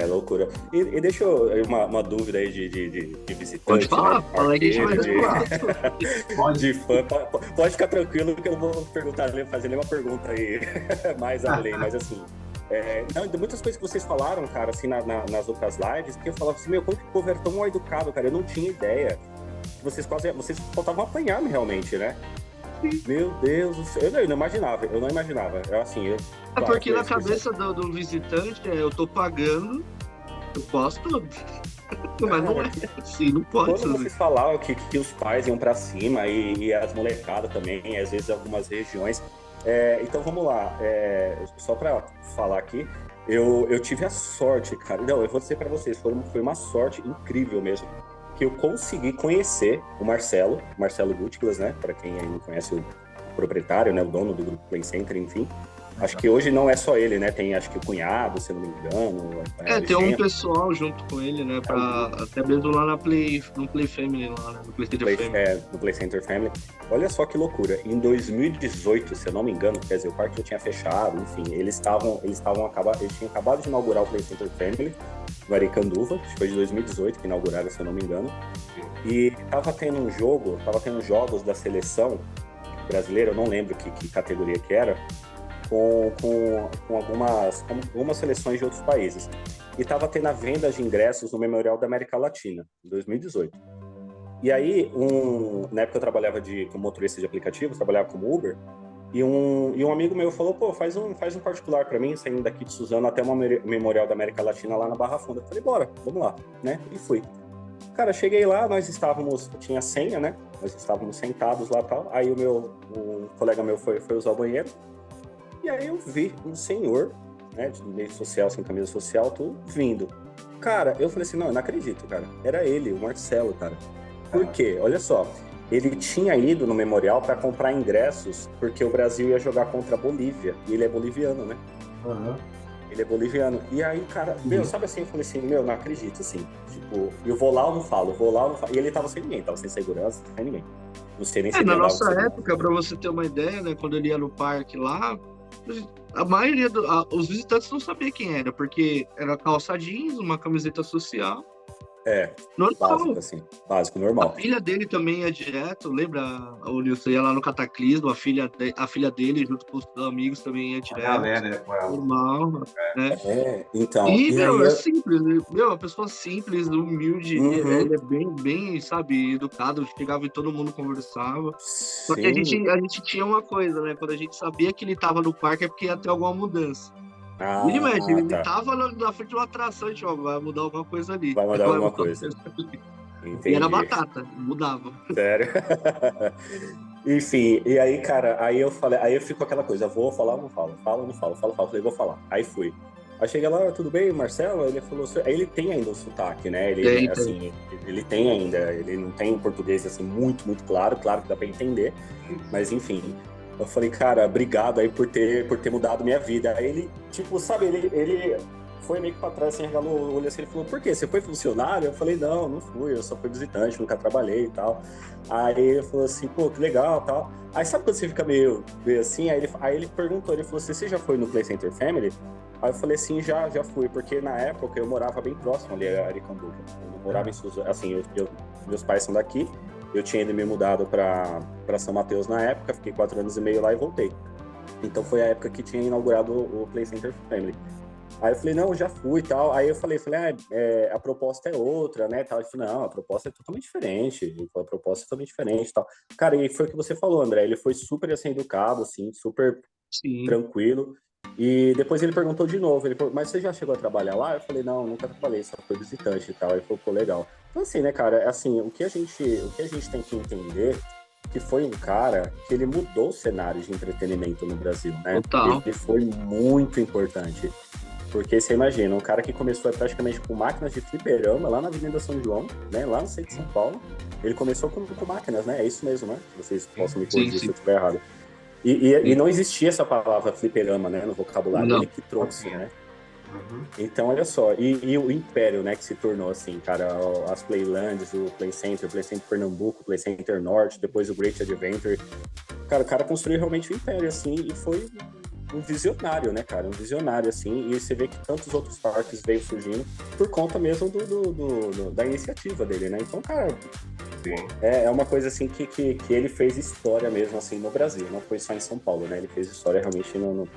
Loucura. E deixa eu uma dúvida aí de visitante. Pode falar, né? fala aí que a gente vai responder. De fã, pode ficar tranquilo que eu não vou fazer nenhuma pergunta aí mais além, mas assim... muitas coisas que vocês falaram, cara, assim, nas outras lives, que eu falava assim, como que o povo era tão mal educado, cara, eu não tinha ideia. Vocês faltavam apanhar realmente, né? Meu Deus do céu. Eu não imaginava. Eu, assim, É porque na cabeça do visitante eu tô pagando, eu posso tudo. Mas não é assim, não pode quando ser. vocês falavam que os pais iam pra cima e as molecadas também, às vezes algumas regiões. Então vamos lá, só pra falar aqui, eu tive a sorte, cara. Não, eu vou dizer pra vocês, foi uma sorte incrível mesmo, que eu consegui conhecer o Marcelo Gutglas, né? Pra quem aí não conhece o proprietário, né? O dono do Grupo Play Center, enfim. Acho que hoje não é só ele, né? Tem, acho que o cunhado, se não me engano. Tem um pessoal junto com ele, né? Até mesmo lá no Play Family, lá, né? No Play Center Family. No Play Center Family. Olha só que loucura. Em 2018, se eu não me engano, quer dizer, o parque já tinha fechado, enfim, eles tinham acabado de inaugurar o Play Center Family no Aricanduva, acho que foi de 2018 que inauguraram, se eu não me engano. E tava tendo jogos da seleção brasileira, eu não lembro que categoria que era, com algumas seleções de outros países. E estava tendo a venda de ingressos no Memorial da América Latina, em 2018. E aí, na época eu trabalhava como motorista de aplicativo, trabalhava como Uber, e um amigo meu falou, pô, faz um particular para mim, saindo daqui de Suzano até o Memorial da América Latina lá na Barra Funda. Eu falei, bora, vamos lá, né? E fui. Cara, cheguei lá, tinha senha, né? Nós estávamos sentados lá e tal. Aí um colega meu foi usar o banheiro. E aí eu vi um senhor, né, de meio social, sem camisa social, tudo, vindo. Cara, eu falei assim, não, eu não acredito, cara. Era ele, o Marcelo, cara. Por quê? Olha só, ele tinha ido no Memorial para comprar ingressos porque o Brasil ia jogar contra a Bolívia. E ele é boliviano, né? Uhum. Ele é boliviano. E aí, cara, sabe assim, eu falei assim, não acredito, assim. Tipo, eu vou lá ou não falo, E ele tava sem ninguém, tava sem segurança, sem ninguém. Não sei nem se ele na andava nossa época, para você ter uma ideia, né, quando ele ia no parque lá, a maioria os visitantes não sabiam quem era, porque era calça jeans, uma camiseta social. Normal. Básico, normal. A filha dele também ia direto, lembra, o Nilson ia lá no Cataclismo, a filha dele, junto com os amigos, também ia direto. A galera, com ela. Normal, né? Então... E, é simples, uma pessoa simples, humilde, ele é bem, sabe, educado, chegava e todo mundo conversava. Sim. Só que a gente tinha uma coisa, né, quando a gente sabia que ele tava no parque é porque ia ter alguma mudança. Ele tava na frente de uma atração, a gente, vai mudar alguma coisa ali. Vai mudar alguma coisa. Entendi. E era batata, mudava. Sério? Enfim, e aí, cara, aí eu fico com aquela coisa, vou falar ou não falo? Falo ou não falo? Falo. Falei, vou falar. Aí fui. Aí cheguei lá, tudo bem, Marcelo? Ele falou, aí ele tem ainda o sotaque, né? Ele tem ainda, ele não tem um português, assim, muito, muito claro que dá pra entender, mas enfim... Eu falei, cara, obrigado aí por ter mudado minha vida. Aí ele, tipo, sabe, ele foi meio que pra trás, assim, regalou o olho assim, ele falou, por quê? Você foi funcionário? Eu falei, não fui, eu só fui visitante, nunca trabalhei e tal. Aí ele falou assim, pô, que legal e tal. Aí sabe quando você fica meio assim? Aí ele perguntou, ele falou assim, você já foi no Play Center Family? Aí eu falei assim, já fui, porque na época eu morava bem próximo ali a Aricanduva. Eu morava em Suzano, assim, meus pais são daqui. Eu tinha me mudado para São Mateus na época, fiquei 4 anos e meio lá e voltei. Então foi a época que tinha inaugurado o Play Center Family. Aí eu falei, não, eu já fui e tal. Aí eu falei, a proposta é outra, né? Tal. Ele falou, não, a proposta é totalmente diferente. A proposta é totalmente diferente e tal. Cara, e foi o que você falou, André. Ele foi super, assim, educado, assim, super tranquilo. E depois ele perguntou de novo, ele falou, mas você já chegou a trabalhar lá? Eu falei, não, nunca trabalhei, só fui visitante e tal. Ele falou, pô, legal. Então assim, né, cara, assim, o que a gente tem que entender que foi um cara que ele mudou o cenário de entretenimento no Brasil, né? Total. Ele foi muito importante. Porque você imagina, um cara que começou praticamente com máquinas de fliperama lá na Avenida São João, né, lá no centro de São Paulo. Ele começou com máquinas, né? É isso mesmo, né? Vocês possam me corrigir se eu estiver errado. E não existia essa palavra fliperama, né, no vocabulário, ele que trouxe, né? Então, olha só, e o império, né, que se tornou assim, cara, as Playlands, o Play Center Pernambuco, o Play Center Norte, depois o Great Adventure. Cara, o cara construiu realmente um império, assim, e foi um visionário, né, cara? Um visionário, assim, e você vê que tantos outros parques veio surgindo por conta mesmo da iniciativa dele, né? Então, cara, é uma coisa, assim, que ele fez história mesmo, assim, no Brasil, não foi só em São Paulo, né? Ele fez história realmente no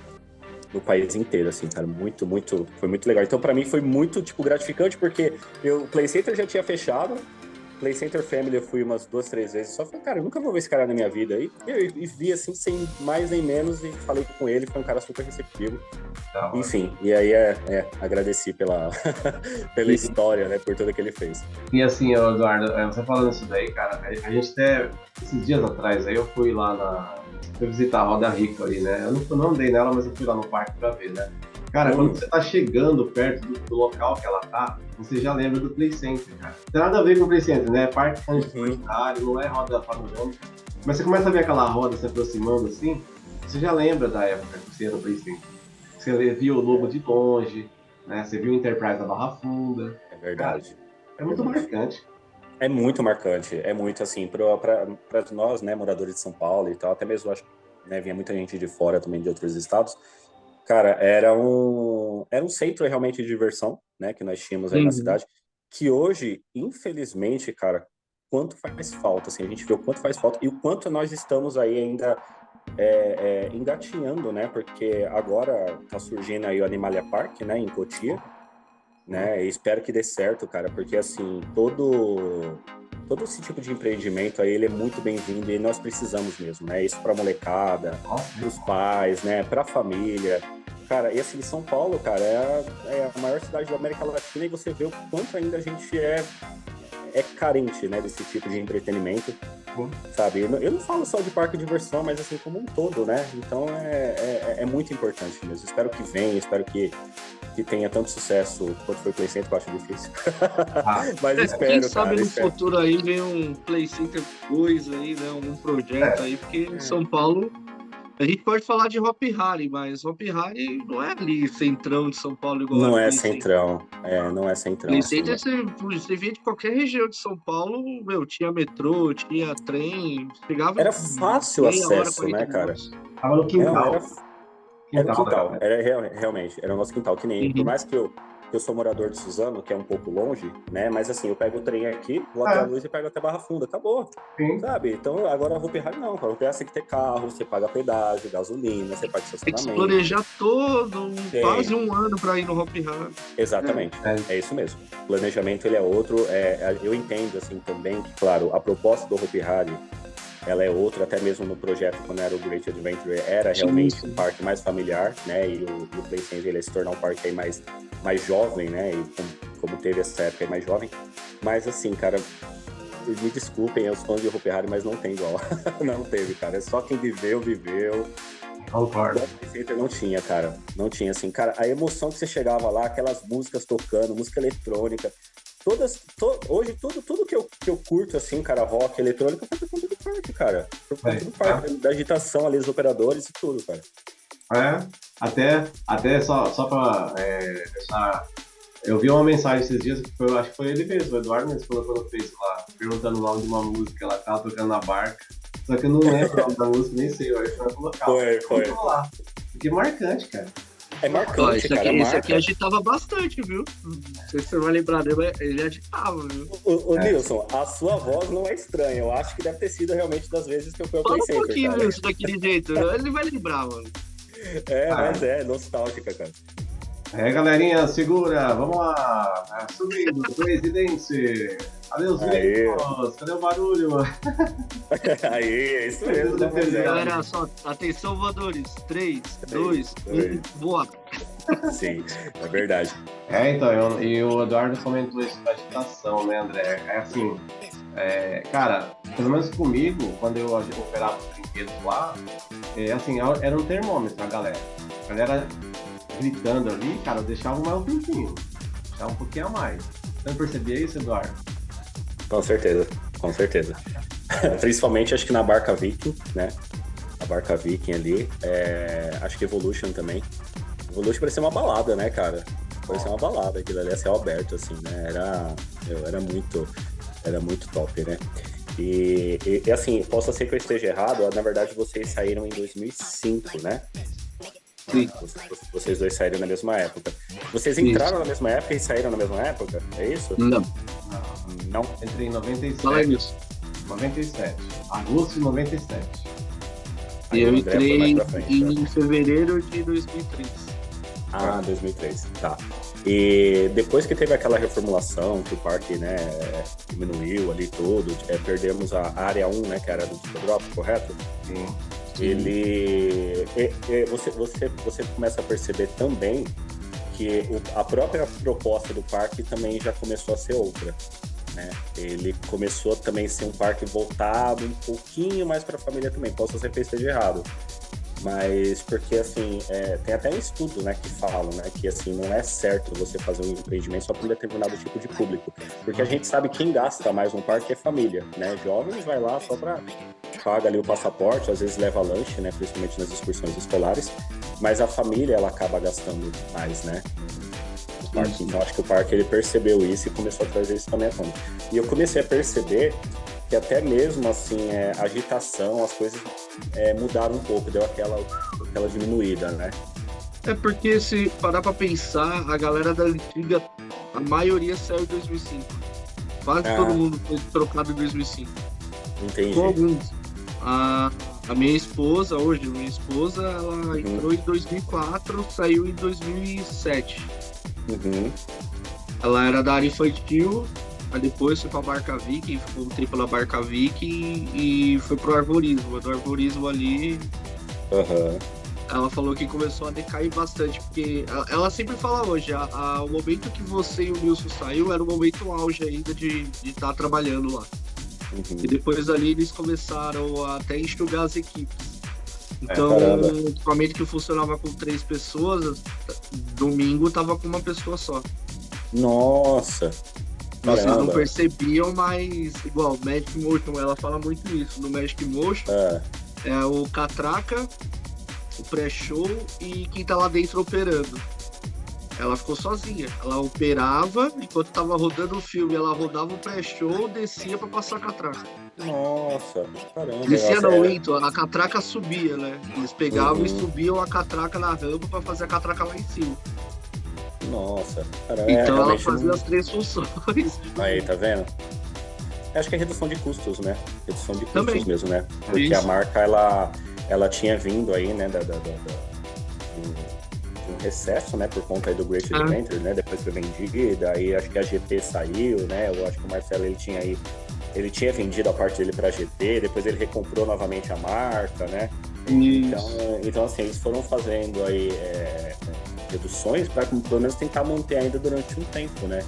país inteiro, assim, cara, foi muito legal. Então, pra mim, foi muito, tipo, gratificante, porque o Play Center já tinha fechado, Play Center Family eu fui umas 2, 3 vezes, só falei, cara, eu nunca vou ver esse cara na minha vida. E vi assim, sem mais nem menos, e falei com ele, foi um cara super receptivo. Tá, enfim, e aí agradeci pela história, né, por tudo que ele fez. E assim, Eduardo, você falando isso daí, cara, a gente até, esses dias atrás, aí eu fui lá fui visitar a Roda Rico ali, né? Eu não andei nela, mas eu fui lá no parque pra ver, né? Cara, quando você tá chegando perto do local que ela tá, você já lembra do Play Center, cara. Não tem nada a ver com o Play Center, né? Parque universitário, não é roda panorâmica. Mas você começa a ver aquela roda se aproximando assim, você já lembra da época que você ia no Play Center. Você viu o logo de longe, né? Você viu o Enterprise da Barra Funda. É verdade. Cara, é muito marcante. É muito marcante, é muito assim, para nós, né, moradores de São Paulo e tal, até mesmo acho que, né, vinha muita gente de fora também de outros estados. Cara, era um centro realmente de diversão, né, que nós tínhamos aí na cidade, que hoje, infelizmente, cara, quanto faz falta, assim, a gente vê o quanto faz falta e o quanto nós estamos aí ainda engatinhando, né, porque agora tá surgindo aí o Animalia Park, né, em Cotia, né, e espero que dê certo, cara, porque, assim, todo esse tipo de empreendimento aí, ele é muito bem-vindo e nós precisamos mesmo, né, isso pra molecada, pros pais, né, pra família. Cara, e assim, São Paulo, cara, é a maior cidade da América Latina e você vê o quanto ainda a gente é carente, né, desse tipo de entretenimento, sabe? Eu não falo só de parque de diversão, mas assim, como um todo, né? Então é muito importante mesmo. Espero que venha, espero que tenha tanto sucesso quanto foi o Play Center, que eu acho difícil. Mas espero, quem sabe cara, no futuro aí vem um Play Center 2 aí, né? Um projeto aí, porque em São Paulo a gente pode falar de Hop Hari, mas Hop Hari não é ali centrão de São Paulo igual não é centrão, não é centrão. Play Center, assim, você via de qualquer região deÃo Paulo, meu, tinha metrô, tinha trem, pegava... Era fácil acesso, né, cara? Tava no quintal. Era o quintal, realmente, era o nosso quintal, que nem, por mais que eu sou morador de Suzano, que é um pouco longe, né, mas assim, eu pego o trem aqui, vou até a Luz e pego até Barra Funda, acabou, sabe? Então, agora a Hopi Hari não, a Hopi Hari você tem que ter carro, você paga pedágio, gasolina, você paga estacionamento. Tem que se planejar quase um ano para ir no Hopi Hari. Exatamente, é isso mesmo. O planejamento, ele é outro, eu entendo, assim, também, que, claro, a proposta do Hopi Hari, ela é outra, até mesmo no projeto, quando era o Great Adventure, era realmente um parque mais familiar, né, e o Play Center, ele ia se tornar um parque aí mais jovem, né, e como teve essa época aí mais jovem, mas assim, cara, me desculpem, os fãs de Hopi Hari, mas não tem igual, não teve, cara, é só quem viveu. Concordo. O Play Center não tinha, cara, não tinha, assim, cara, a emoção que você chegava lá, aquelas músicas tocando, música eletrônica, hoje tudo que eu curto, assim, cara, rock, eletrônica, foi por conta do parque, cara. Por conta do parque, da agitação ali, dos operadores e tudo, cara. Até só pra deixar... Eu vi uma mensagem esses dias, acho que foi ele mesmo, o Eduardo mesmo colocou no Face lá, perguntando o nome de uma música, ela tava tocando na barca, só que eu não lembro o nome da música, nem sei, eu acho que vai colocar. Foi. Porque é marcante, cara. É marcante, cara. Esse aqui agitava bastante, viu? Não sei se você vai lembrar dele, ele agitava, viu? Ô Nilson, a sua voz não é estranha. Eu acho que deve ter sido realmente das vezes que eu fui ao Play Center, fala um pouquinho, Nilson, daquele jeito. Ele vai lembrar, mano. Mas é nostálgica, cara. Galerinha, segura. Vamos lá. Subindo, Presidente. Adeus, gringos. Cadê o barulho? Aí, é isso mesmo. Galera, só atenção, voadores. 3, 2, 1, bora. Sim, é verdade. Então, e o Eduardo comentou isso da agitação, né, André? Assim, cara, pelo menos comigo, quando eu operava os brinquedos lá, assim, era um termômetro a galera. A galera gritando ali, cara, eu deixava mais um pouquinho. Deixava um pouquinho a mais. Você não percebia isso, Eduardo? Com certeza. Principalmente, acho que na Barca Viking, né? A Barca Viking ali. Acho que Evolution também. Evolution parecia uma balada, né, cara? Parecia uma balada, aquilo ali a céu aberto, assim, né? Era muito top, né? E assim, possa ser que eu esteja errado, na verdade vocês saíram em 2005, né? Sim. Vocês dois saíram na mesma época. Vocês entraram na mesma época e saíram na mesma época? É isso? Não. Entrei em 97. Fala aí, Nilson. 97. Agosto de 97. E eu entrei em fevereiro de 2003. 2003, tá. E depois que teve aquela reformulação, que o parque, né, diminuiu ali tudo, perdemos a área 1, né, que era do Drop, correto? Sim. Você começa a perceber também que a própria proposta do parque também já começou a ser outra, né? Ele começou também a ser um parque voltado um pouquinho mais para a família também. Posso ser que esteja errado, mas porque assim tem até um estudo, né, que fala, né, que assim não é certo você fazer um empreendimento só para um determinado tipo de público, porque a gente sabe que quem gasta mais no parque é família, né? Jovens vai lá só para paga ali o passaporte, às vezes leva lanche, né, principalmente nas excursões escolares, mas a família ela acaba gastando mais, né? O parque. Então acho que o parque ele percebeu isso e começou a trazer isso também à tona. E eu comecei a perceber que até mesmo assim a agitação, as coisas mudaram um pouco, deu aquela diminuída, né? É porque se parar pra pensar, a galera da antiga, a maioria saiu em 2005. Quase todo mundo foi trocado em 2005. Entendi. Com alguns. A minha esposa, ela entrou em 2004, saiu em 2007. Uhum. Ela era da área infantil, aí depois foi pra Barca Viking, ficou um tempo na Barca Viking e foi pro arborismo. Do arborismo ali, ela falou que começou a decair bastante, porque ela sempre fala hoje, o momento que você e o Nilson saiu era o momento auge ainda de estar trabalhando lá. Uhum. E depois ali eles começaram a até enxugar as equipes. Então, o equipamento que funcionava com 3 pessoas, domingo tava com uma pessoa só. Nossa! Vocês não percebiam, mas igual, Magic Motion, ela fala muito isso. No Magic Motion é o catraca, o pré-show e quem tá lá dentro operando. Ela ficou sozinha. Ela operava, enquanto tava rodando o filme, ela rodava o pré-show, descia pra passar a catraca. Nossa, caramba. Descia não, então, a catraca subia, né? Eles pegavam e subiam a catraca na rampa pra fazer a catraca lá em cima. Nossa, caramba. Então ela fazia as 3 funções. Aí, tá vendo? Acho que é redução de custos, né? Redução de custos também. Mesmo, né? Porque Isso. a marca, ela tinha vindo aí, né, de um recesso, né, por conta aí do Great Adventure, né? Depois foi vendida, aí acho que a GP saiu, né? Eu acho que o Marcelo, ele tinha vendido a parte dele pra GP, depois ele recomprou novamente a marca, né? Então assim, eles foram fazendo aí reduções para pelo menos tentar manter ainda durante um tempo, né?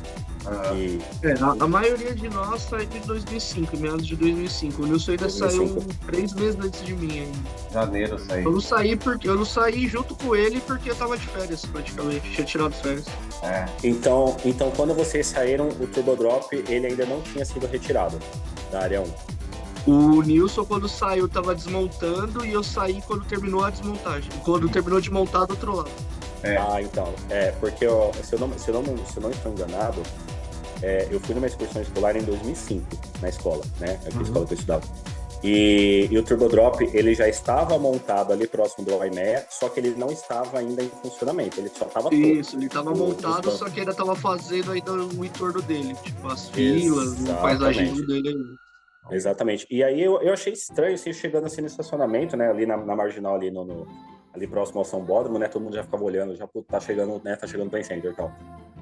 A maioria de nós saiu em 2005, meados de 2005. O Nilson ainda 2005. Saiu 3 meses antes de mim ainda. Janeiro eu saí. Eu não saí junto com ele porque eu tava de férias, praticamente. Tinha tirado férias. Então, quando vocês saíram, o Turbo Drop, ele ainda não tinha sido retirado da área 1. O Nilson, quando saiu, tava desmontando e eu saí quando terminou a desmontagem. Quando terminou de montar do outro lado. Então. Porque se eu não estou enganado, eu fui numa excursão escolar em 2005, na escola, né? Aqui na escola que eu estudava. E o Turbo Drop, ele já estava montado ali próximo do IMEA, só que ele não estava ainda em funcionamento, ele só estava Isso, ele estava montado, só que ainda estava fazendo ainda o entorno dele, tipo, as filas, o paisagismo dele ainda. Exatamente. E aí eu achei estranho, assim, chegando assim no estacionamento, né, ali na marginal, ali ali próximo ao São Bódromo, né, todo mundo já ficava olhando, já tá chegando, né, tá chegando o Play Center e tal.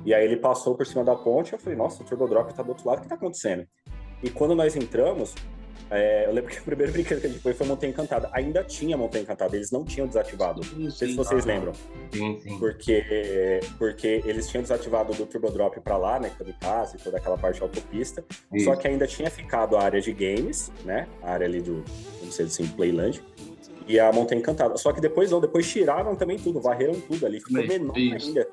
E aí ele passou por cima da ponte, eu falei, nossa, o Turbo Drop tá do outro lado, o que tá acontecendo? E quando nós entramos, eu lembro que o primeiro brinquedo que a gente foi Montanha Encantada. Ainda tinha Montanha Encantada, eles não tinham desativado. Não sei se vocês lembram. Sim. Porque eles tinham desativado do Turbo Drop pra lá, né, Kamikaze e toda aquela parte da autopista. Isso. Só que ainda tinha ficado a área de games, né, a área ali do, vamos dizer assim, Playland. E a Montanha Encantada. Só que depois tiraram também tudo, varreram tudo ali, ficou menor ainda.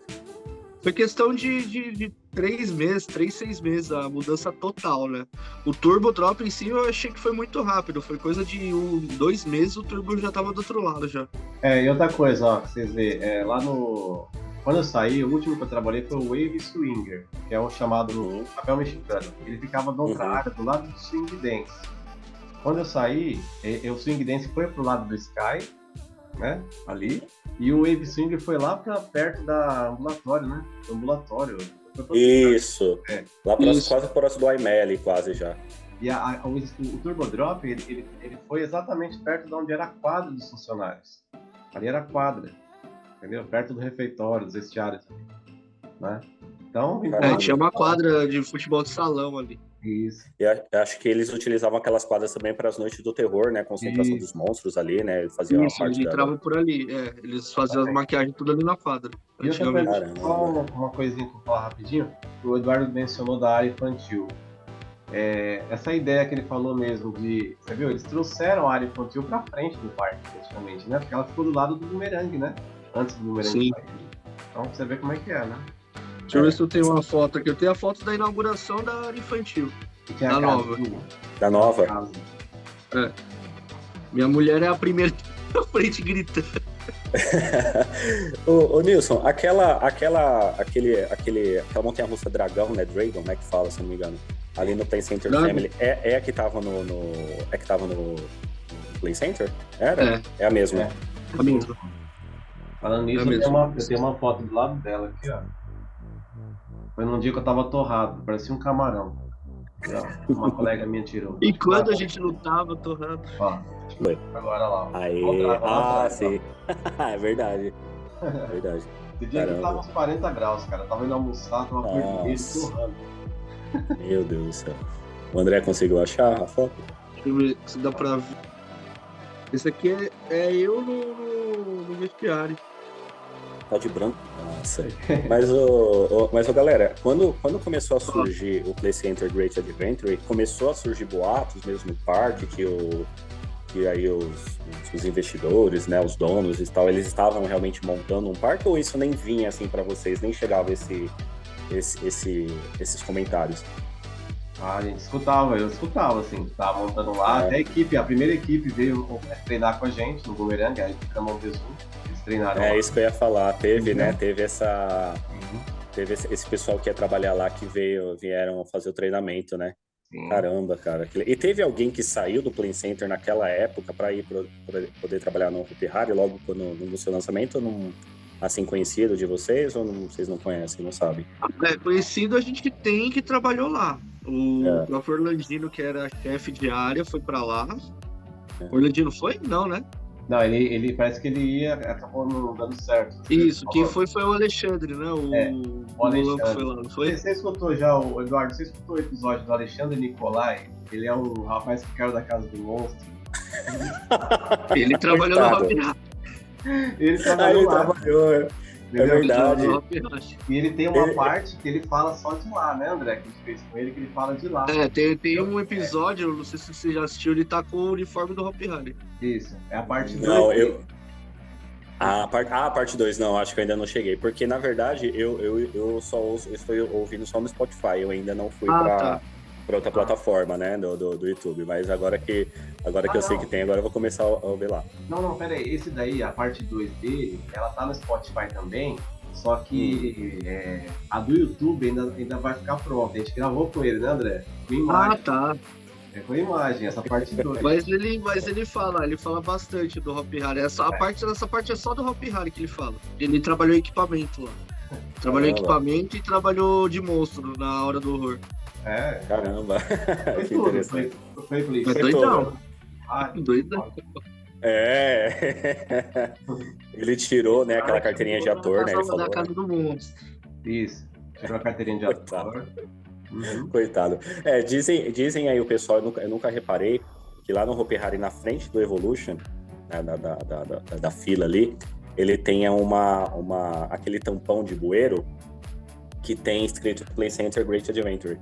Foi questão de 3 meses, 6 meses, a mudança total, né? O Turbo Drop em si eu achei que foi muito rápido, foi coisa de 2 meses, o Turbo já tava do outro lado já. E outra coisa, ó, pra vocês verem, lá no... Quando eu saí, o último que eu trabalhei foi o Wave Swinger, que é o chamado papel mexicano. Ele ficava na outra área, do lado do Swing Dance. Quando eu saí, o Swing Dance foi pro lado do Sky, né, ali, e o Wave Swing foi lá pra perto da ambulatório, né, ambulatório. Isso, lá quase próximo do IML, quase já. E o Turbo Drop, ele foi exatamente perto de onde era a quadra dos funcionários. Ali era a quadra, entendeu? Perto do refeitório, dos vestiários, né? Então, tinha uma quadra de futebol de salão ali. Isso. E acho que eles utilizavam aquelas quadras também para as noites do terror, né? Concentração dos monstros ali, né? Faziam Isso, eles entravam por ali. Eles faziam as maquiagens tudo ali na quadra. E outra coisa, só uma coisinha que eu vou falar rapidinho. O Eduardo mencionou da área infantil. Essa ideia que ele falou mesmo de... Você viu? Eles trouxeram a área infantil pra frente do parque, praticamente, né? Porque ela ficou do lado do bumerangue, né? Antes do bumerangue. Então você vê como é que é, né? Deixa eu ver se eu tenho uma foto aqui. Eu tenho a foto da inauguração da área infantil. Da nova. Da nova. Minha mulher é a primeira na frente gritando. Ô Nilson, aquela montanha-russa dragão, né? Dragon, né? Que fala, se não me engano. Ali no Play Center Family. É a que tava no Play Center? Era? É a mesma. É a mesma. Falando nisso, eu tenho uma foto do lado dela aqui, ó. Foi num dia que eu tava torrado, parecia um camarão. Uma colega minha tirou. E quando a gente não tava torrado? Ó, agora lá. Aí, sim. É verdade. É verdade. Esse dia que tava uns 40 graus, cara. Eu tava indo almoçar, tava português torrando. Meu Deus do céu. O André conseguiu achar a foto? Deixa eu ver se dá pra ver. Esse aqui é eu no vestiário. Tá de branco? Nossa. Mas galera, quando começou a surgir o Play Center Great Adventure, começou a surgir boatos mesmo no parque, que aí os investidores, né, os donos e tal, eles estavam realmente montando um parque, ou isso nem vinha assim pra vocês, nem chegava esses comentários? A gente eu escutava, assim, tava montando lá, até a primeira equipe veio treinar com a gente no Bumerangue, aí ficamos no Zoom, eles treinaram lá. Isso que eu ia falar, né, teve esse pessoal que ia trabalhar lá que vieram fazer o treinamento, né? Sim. Caramba, cara. E teve alguém que saiu do Play Center naquela época para ir poder trabalhar no Hopi Hari logo no seu lançamento, assim, conhecido de vocês, ou vocês não conhecem, não sabem? Conhecido a gente tem que trabalhou lá. O próprio Orlandino, que era chefe de área, foi para lá. O Orlandino foi? Não, né? Não, ele parece que ele acabou não dando certo. Isso, quem foi o Alexandre, né? O Alexandre que foi lá, não foi? Você escutou já, Eduardo, você escutou o episódio do Alexandre Nicolai? Ele é um rapaz que caiu da casa do monstro. Ele trabalhou no Hopi Hari. Ele trabalhou. É verdade. E ele tem uma parte que ele fala só de lá, né, André? Que a gente fez com ele, que ele fala de lá. Tem um episódio, não sei se você já assistiu, ele tá com o uniforme do Hopi Hari. Isso, é a parte 2. Não, a parte 2, não, acho que eu ainda não cheguei. Porque, na verdade, eu estou ouvindo só no Spotify, eu ainda não fui pra outra plataforma, né, do YouTube. Mas agora que eu sei que tem, agora eu vou começar a ouvir lá. Não, pera aí. Esse daí, a parte 2 dele, ela tá no Spotify também, só que a do YouTube ainda vai ficar pronta. A gente gravou com ele, né, André? Com imagem. Tá. É com imagem, essa parte 2. Mas ele fala bastante do Hopi Hari. Essa parte é só do Hopi Hari que ele fala. Ele trabalhou em equipamento lá. Trabalhou em equipamento e trabalhou de monstro na Hora do Horror. Caramba. Foi Que interessante. Foi doidão. Doidão. Ele tirou, né, aquela carteirinha de ator, né? Ele falou, da casa do monstro. Isso. Tirou a carteirinha de ator. Coitado. Dizem aí o pessoal, eu nunca reparei, que lá no Hopi Hari, na frente do Evolution, né, da fila ali, ele tem aquele tampão de bueiro que tem escrito Play Center Great Adventure.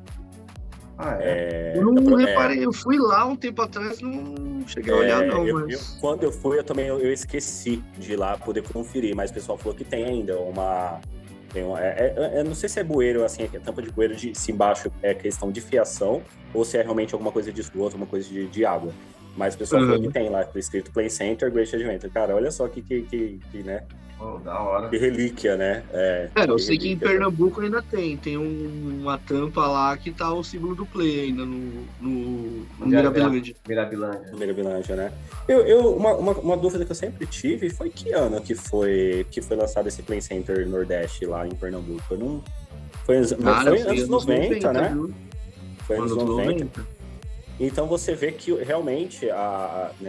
Eu não reparei, eu fui lá um tempo atrás, não cheguei a olhar não, mas... Quando eu fui, eu esqueci de ir lá poder conferir, mas o pessoal falou que tem ainda eu não sei se é bueiro, assim, é tampa de bueiro se embaixo é questão de fiação, ou se é realmente alguma coisa de esgoto, alguma coisa de água. Mas o pessoal falou que tem lá, escrito Play Center Great Adventure. Cara, olha só que né? Da hora. Que relíquia, né? Eu sei que em Pernambuco ainda tem uma tampa lá que tá o símbolo do Play ainda no Mirabilândia. No Mirabilândia, né? Uma dúvida que eu sempre tive foi que ano que foi lançado esse Play Center Nordeste lá em Pernambuco? Foi anos 90, né? Foi anos 90. Então você vê que realmente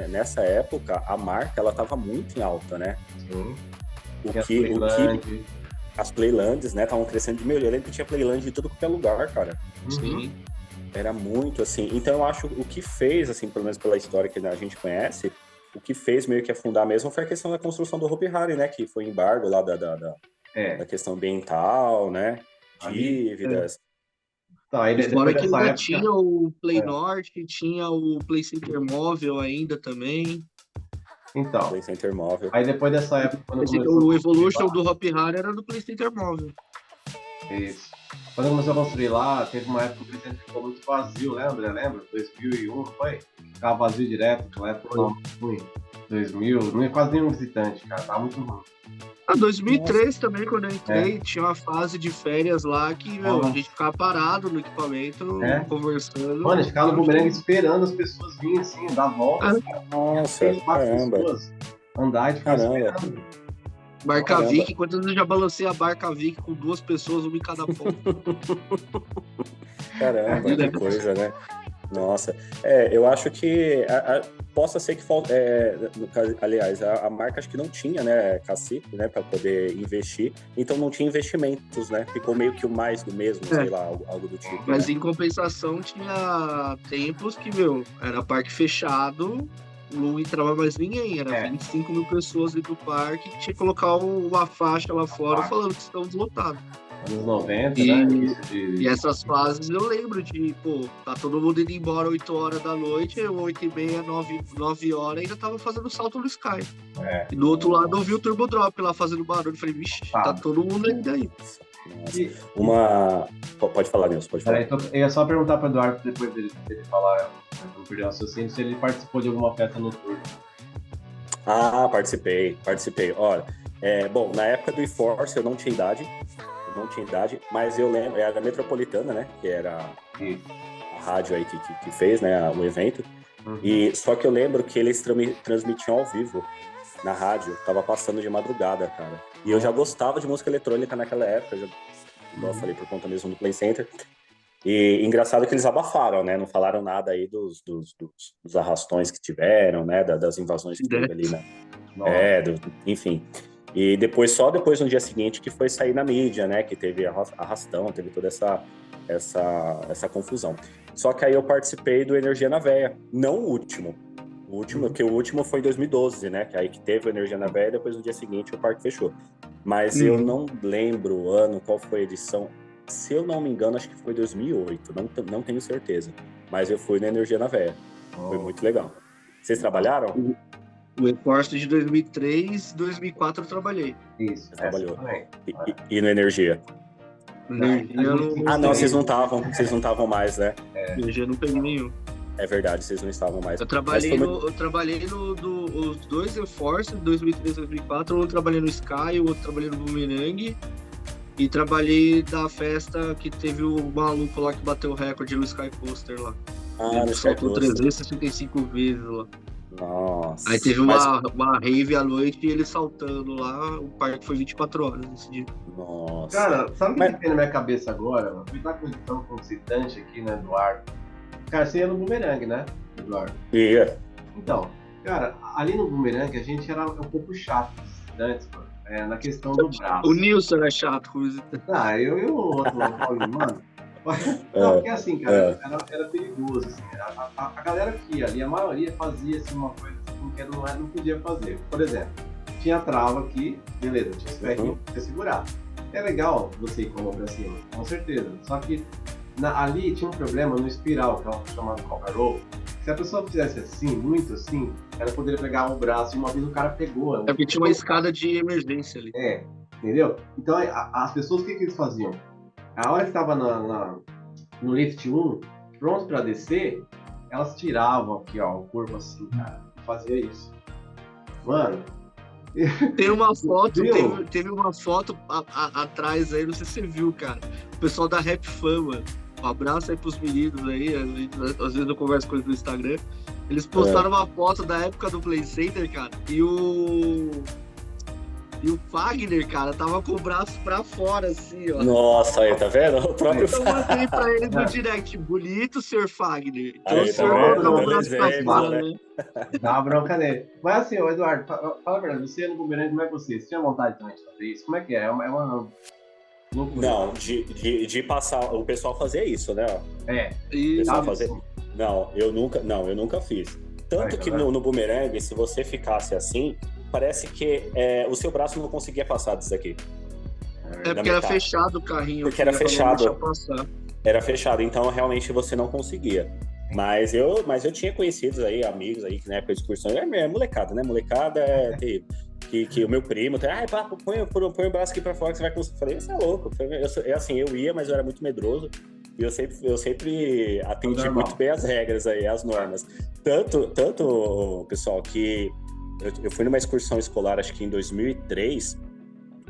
nessa época a marca ela estava muito em alta, né? Sim. as playlands, né, estavam crescendo de melhor. Eu lembro que tinha playland de tudo qualquer lugar, cara. Sim. Era muito assim. Então eu acho o que fez, assim, pelo menos pela história que a gente conhece, o que fez meio que afundar mesmo foi a questão da construção do Hopi Hari, né? Que foi embargo lá da questão ambiental, né? Dívidas. Tá, aí Fora que dessa ainda época... tinha o Play Norte, tinha o Play Center móvel ainda também. Então, Play Center móvel. aí depois dessa época... O Evolution do Hopi Hari era do Play Center móvel. Isso. Quando começou a construir lá, teve uma época que o Play Center ficou muito vazio, lembra? 2001, foi? Ficava vazio direto, aquela época tava muito ruim. 2000, não ia quase nenhum visitante, cara, tava muito ruim. 2003 também, quando eu entrei, tinha uma fase de férias lá que, a gente ficava parado no equipamento, conversando. Mano, a gente ficava no bumerangue esperando as pessoas virem assim, dar volta. Nossa, caramba. Pessoas andar e ficar esperando. Barca Viking, quantas vezes eu já balancei a Barca Viking com 2 pessoas, uma em cada ponto. Caramba, que coisa, né? Nossa, eu acho que possa ser que falte, aliás, a marca acho que não tinha, né, cacife, né, para poder investir, então não tinha investimentos, né, ficou meio que o mais do mesmo, sei lá, algo do tipo. Mas né? em compensação tinha tempos que, era parque fechado, não entrava mais ninguém, era 25 mil pessoas dentro do parque, que tinha que colocar uma faixa lá fora falando que estamos lotados. Anos 90, né? E essas fases eu lembro de, tá todo mundo indo embora 8 horas da noite, 8h30, 9 horas, ainda tava fazendo salto no Sky. E do outro lado eu vi o Turbo Drop lá fazendo barulho, falei, vixe, tá todo mundo ainda aí. Pode falar, Nilson, pode falar. Então, eu ia só perguntar para o Eduardo, depois dele falar, não perder o raciocínio, se ele participou de alguma festa noturna. Participei. Olha, bom, na época do eForce eu não tinha idade, mas eu lembro, era a Metropolitana, né, que era a rádio aí que fez, né, o evento, e só que eu lembro que eles transmitiam ao vivo na rádio, tava passando de madrugada, cara, e eu já gostava de música eletrônica naquela época, igual eu falei, por conta mesmo do Play Center, e engraçado que eles abafaram, né, não falaram nada aí dos arrastões que tiveram, né, das invasões que teve ali, né, enfim... E só depois no dia seguinte que foi sair na mídia, né? Que teve arrastão, teve toda essa confusão. Só que aí eu participei do Energia na Veia, não o último. Porque o último foi em 2012, né? Que aí que teve o Energia na Veia e depois no dia seguinte o parque fechou. Mas eu não lembro o ano, qual foi a edição. Se eu não me engano, acho que foi 2008, não tenho certeza. Mas eu fui na Energia na Veia. Foi muito legal. Vocês trabalharam? O eForce de 2003, 2004 eu trabalhei. Isso, você trabalhou. E no Energia? Não, vocês não estavam mais, né? Energia não peguei nenhum. É verdade, vocês não estavam mais. Eu trabalhei os 2 eForce, 2003 e 2004, um eu trabalhei no Sky, o outro trabalhei no Boomerang, e trabalhei da festa que teve o maluco lá que bateu o recorde no Sky Coaster lá. Ele saltou 365 vezes lá. Nossa. Aí teve uma rave à noite e ele saltando lá, o parque foi 24 horas nesse dia. Nossa. Cara, sabe o que tem na minha cabeça agora, mano? Porque tá tão concitante aqui, né, Eduardo? Cara, você ia no Boomerang, né, Eduardo? Ia. Então, cara, ali no Boomerang a gente era um pouco chato antes, mano. Na questão do braço. O Nilson era chato com isso. Eu e o outro, mano. Não, porque assim, cara, era perigoso. Assim, a galera que ia ali, a maioria fazia assim, uma coisa assim, que não podia fazer. Por exemplo, tinha trava aqui, beleza, tinha esse ferrinho pra segurar. É legal você ir com a mão pra cima, com certeza. Só que ali tinha um problema no espiral, que é o chamado cocker roll. Se a pessoa fizesse assim, muito assim, ela poderia pegar o braço e uma vez o cara pegou. É porque tinha uma escada de emergência ali. Entendeu? Então as pessoas, o que eles faziam? A hora que estava no lift 1, pronto para descer, elas tiravam aqui, ó, o corpo assim, cara, e fazia isso. Mano... Tem uma foto, teve uma foto atrás aí, não sei se você viu, cara. O pessoal da Rap Fama, um abraço aí pros meninos aí, às vezes eu converso com eles no Instagram. Eles postaram uma foto da época do Play Center, cara, e E o Fagner, cara, tava com o braço pra fora, assim, ó. Nossa, aí, tá vendo? O próprio Eu mandei pra ele no direct, bonito, senhor Fagner. Então aí, o senhor tá botou o vendo? braço pra Exemplo, fora, né? né? Dá uma bronca nele. Mas assim, ô Eduardo, fala a verdade, você no Bumerangue, como é que você? Você tinha vontade também de fazer isso? Como é que é? É uma loucura. Não, de passar, o pessoal fazia isso, né? É. O pessoal Sabe? fazia. Não, eu nunca fiz. Tanto que no bumerangue, se você ficasse assim, parece que o seu braço não conseguia passar disso aqui. É porque era fechado o carrinho. Porque era fechado. Passar. Era fechado, então realmente você não conseguia. Mas eu tinha conhecidos aí, amigos aí, que na época de excursão, é molecada, né? Molecada é terrível. Que o meu primo, põe o braço aqui pra fora que você vai conseguir. Eu falei, você é louco. Eu ia, mas eu era muito medroso. E eu sempre atendi muito bem as regras aí, as normas. Tanto pessoal, que eu fui numa excursão escolar, acho que em 2003,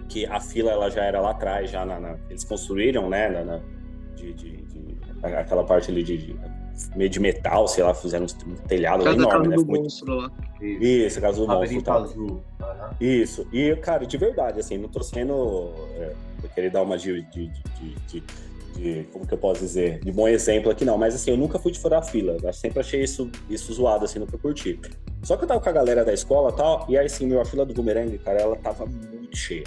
que a fila ela já era lá atrás, já eles construíram, né, aquela parte ali meio de metal, sei lá, fizeram um telhado lá enorme, né? Monstro lá. Isso, casa do monstro. Azul. Isso. E, cara, de verdade, assim, não tô sendo... eu queria dar uma de como que eu posso dizer, de bom exemplo aqui não, mas assim, eu nunca fui de furar a fila, eu sempre achei isso zoado, assim, nunca curti. Só que eu tava com a galera da escola e tal, e aí assim, a fila do bumerangue, cara, ela tava muito cheia.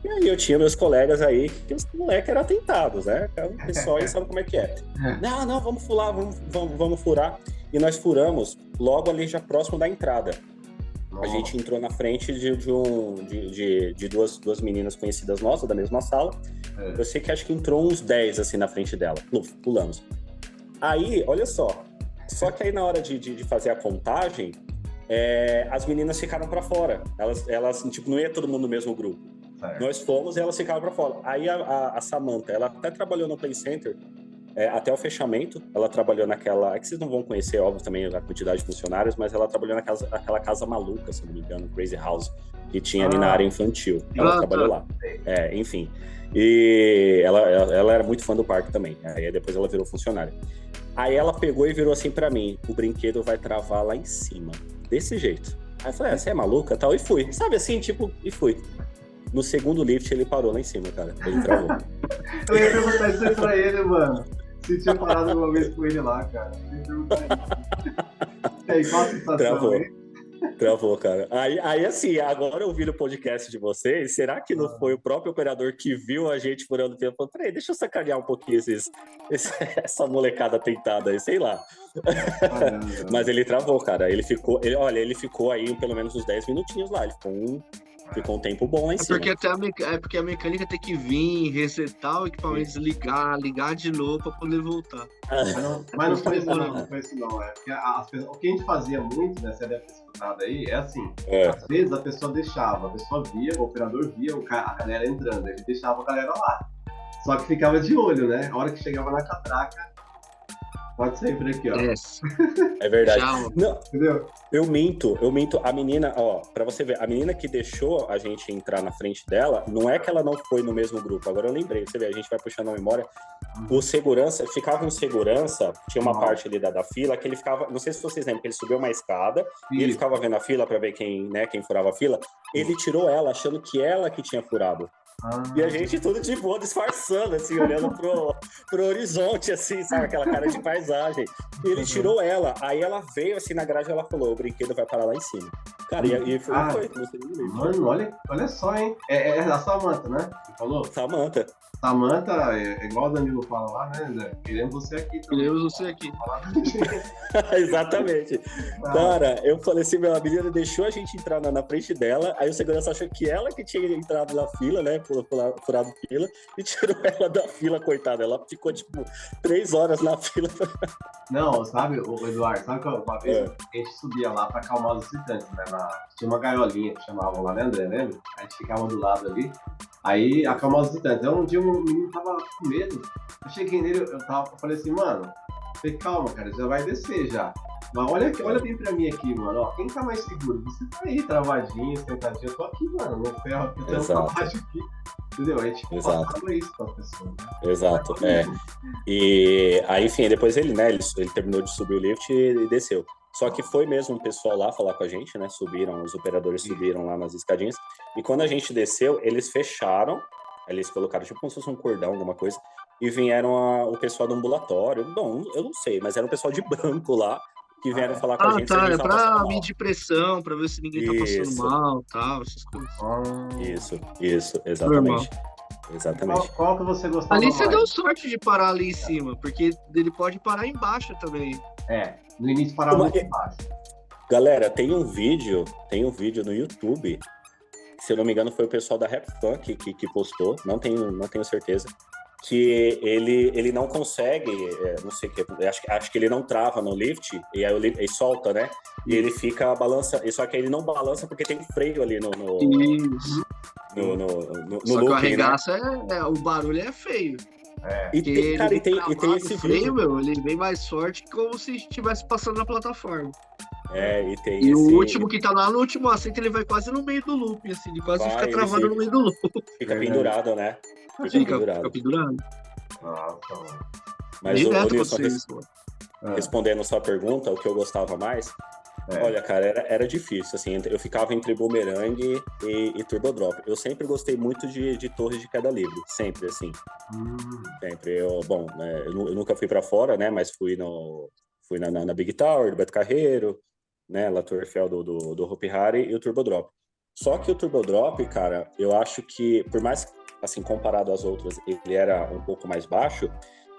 E aí eu tinha meus colegas aí, que os moleques eram atentados, né? O pessoal aí sabe como é que é. Não, vamos furar. E nós furamos logo ali já próximo da entrada. A gente entrou na frente de duas meninas conhecidas nossas, da mesma sala. Eu sei que acho que entrou uns 10, assim, na frente dela. Pulamos. Aí, olha só. Só que aí, na hora de fazer a contagem, as meninas ficaram pra fora. Elas, tipo, não ia todo mundo no mesmo grupo. Nós fomos e elas ficaram pra fora. Aí, a Samantha, ela até trabalhou no Play Center, até o fechamento. Ela trabalhou naquela... É que vocês não vão conhecer, óbvio, também a quantidade de funcionários, mas ela trabalhou naquela casa maluca, se não me engano, Crazy House, que tinha ali na área infantil. Ela trabalhou lá. Enfim. E ela era muito fã do parque também. Aí depois ela virou funcionária. Aí ela pegou e virou assim pra mim: o brinquedo vai travar lá em cima. Desse jeito. Aí eu falei, você é maluca? Tal, e fui. Sabe assim, tipo, e fui. No segundo lift ele parou lá em cima, cara. Ele travou. Eu ia perguntar isso aí pra ele, mano. Se tinha parado uma vez com ele lá, cara. Eu ia perguntar isso. E aí, qual a sensação aí? Travou, cara. Aí, assim, agora ouvindo o podcast de vocês, será que não foi o próprio operador que viu a gente furando o tempo? Falou, peraí, deixa eu sacanear um pouquinho essa molecada tentada aí, sei lá. Mas ele travou, cara. Ele ficou aí pelo menos uns 10 minutinhos lá. Ele ficou um tempo bom lá em cima. Porque a mecânica tem que vir, resetar o equipamento, desligar, ligar de novo pra poder voltar. Mas não foi isso não. Porque o que a gente fazia muito, né, você deve ter escutado aí, é assim, às vezes a pessoa via, o operador via a galera entrando, ele deixava a galera lá. Só que ficava de olho, né? A hora que chegava na catraca, pode sair por aqui, ó. É verdade. Não, entendeu? Eu minto. A menina, ó, pra você ver, a menina que deixou a gente entrar na frente dela, não é que ela não foi no mesmo grupo. Agora eu lembrei, você vê, a gente vai puxando a memória. O segurança, ficava um segurança, tinha uma parte ali da fila que ele ficava, não sei se vocês lembram, que ele subiu uma escada e ele ficava vendo a fila pra ver quem furava a fila. Ele tirou ela, achando que ela que tinha furado. E a gente tudo de boa, disfarçando, assim, olhando pro horizonte, assim, sabe? Aquela cara de paisagem. E ele tirou ela. Aí ela veio, assim, na grade e ela falou, o brinquedo vai parar lá em cima. Cara, e foi. Mano, olha só, hein? É a Samantha, né? Você falou? Samantha, é igual o Danilo fala lá, né, Zé? Queremos você aqui. Queremos você aqui. Exatamente. Cara, eu falei assim, a menina deixou a gente entrar na frente dela, aí o segurança achou que ela que tinha entrado na fila, né, furado fila, e tirou ela da fila, coitada. Ela ficou, tipo, 3 horas na fila. Não, sabe, o Eduardo, sabe que uma vez a gente subia lá pra acalmar os visitantes, né? Tinha uma gaiolinha que chamavam lá, né, André, lembra? A gente ficava do lado ali. Aí, acalmar os visitantes. Então, um dia um menino tava com medo. Eu cheguei nele, eu falei assim, mano, calma, cara, já vai descer já. Mas olha bem pra mim aqui, mano. Ó, quem tá mais seguro? Você tá aí, travadinho, sentadinho. Eu tô aqui, mano, no ferro, eu tenho uma parte aqui. Entendeu? A gente passava isso pra pessoa. Né? Exato, E aí, enfim, depois ele terminou de subir o lift e desceu. Só que foi mesmo um pessoal lá falar com a gente, né? Os operadores subiram lá nas escadinhas. E quando a gente desceu, eles fecharam, eles colocaram tipo como se fosse um cordão, alguma coisa, e vieram o pessoal do ambulatório. Bom, eu não sei, mas era um pessoal de branco lá, que vieram falar com a gente. Tá, é pra medir pressão, pra ver se ninguém tá passando mal, tal, essas Isso, coisas. exatamente. Normal. Exatamente. Qual que você gostava Ali mais? você deu sorte de parar ali em cima, porque ele pode parar embaixo também. No início parava muito baixo. Galera, tem um vídeo no YouTube, se eu não me engano foi o pessoal da Rap Funk que postou, não tenho certeza, que ele não consegue, não sei o que, acho que ele não trava no lift, e aí ele solta, né? E ele fica balança, só que ele não balança porque tem freio ali no Só looping, que o arregaço, né? O barulho é feio. E tem esse freio, vídeo. Ele vem mais forte como se estivesse passando na plataforma. E o último que tá lá no último assento, ele vai quase no meio do loop, assim, ele quase fica travado no meio do loop. Fica pendurado, né? Fica pendurado. Nossa, mas direto o Nilson, isso, respondendo a sua pergunta, o que eu gostava mais, olha, cara, era difícil, assim, eu ficava entre Boomerang e Turbo Drop. Eu sempre gostei muito de torres de queda livre, sempre, assim. Sempre. Eu nunca fui pra fora, né, mas fui na Big Tower, do Beto Carreiro, né, La Tour Eiffel do Hopi Hari e o Turbo Drop. Só que o Turbo Drop, cara, eu acho que, por mais, assim, comparado às outras, ele era um pouco mais baixo,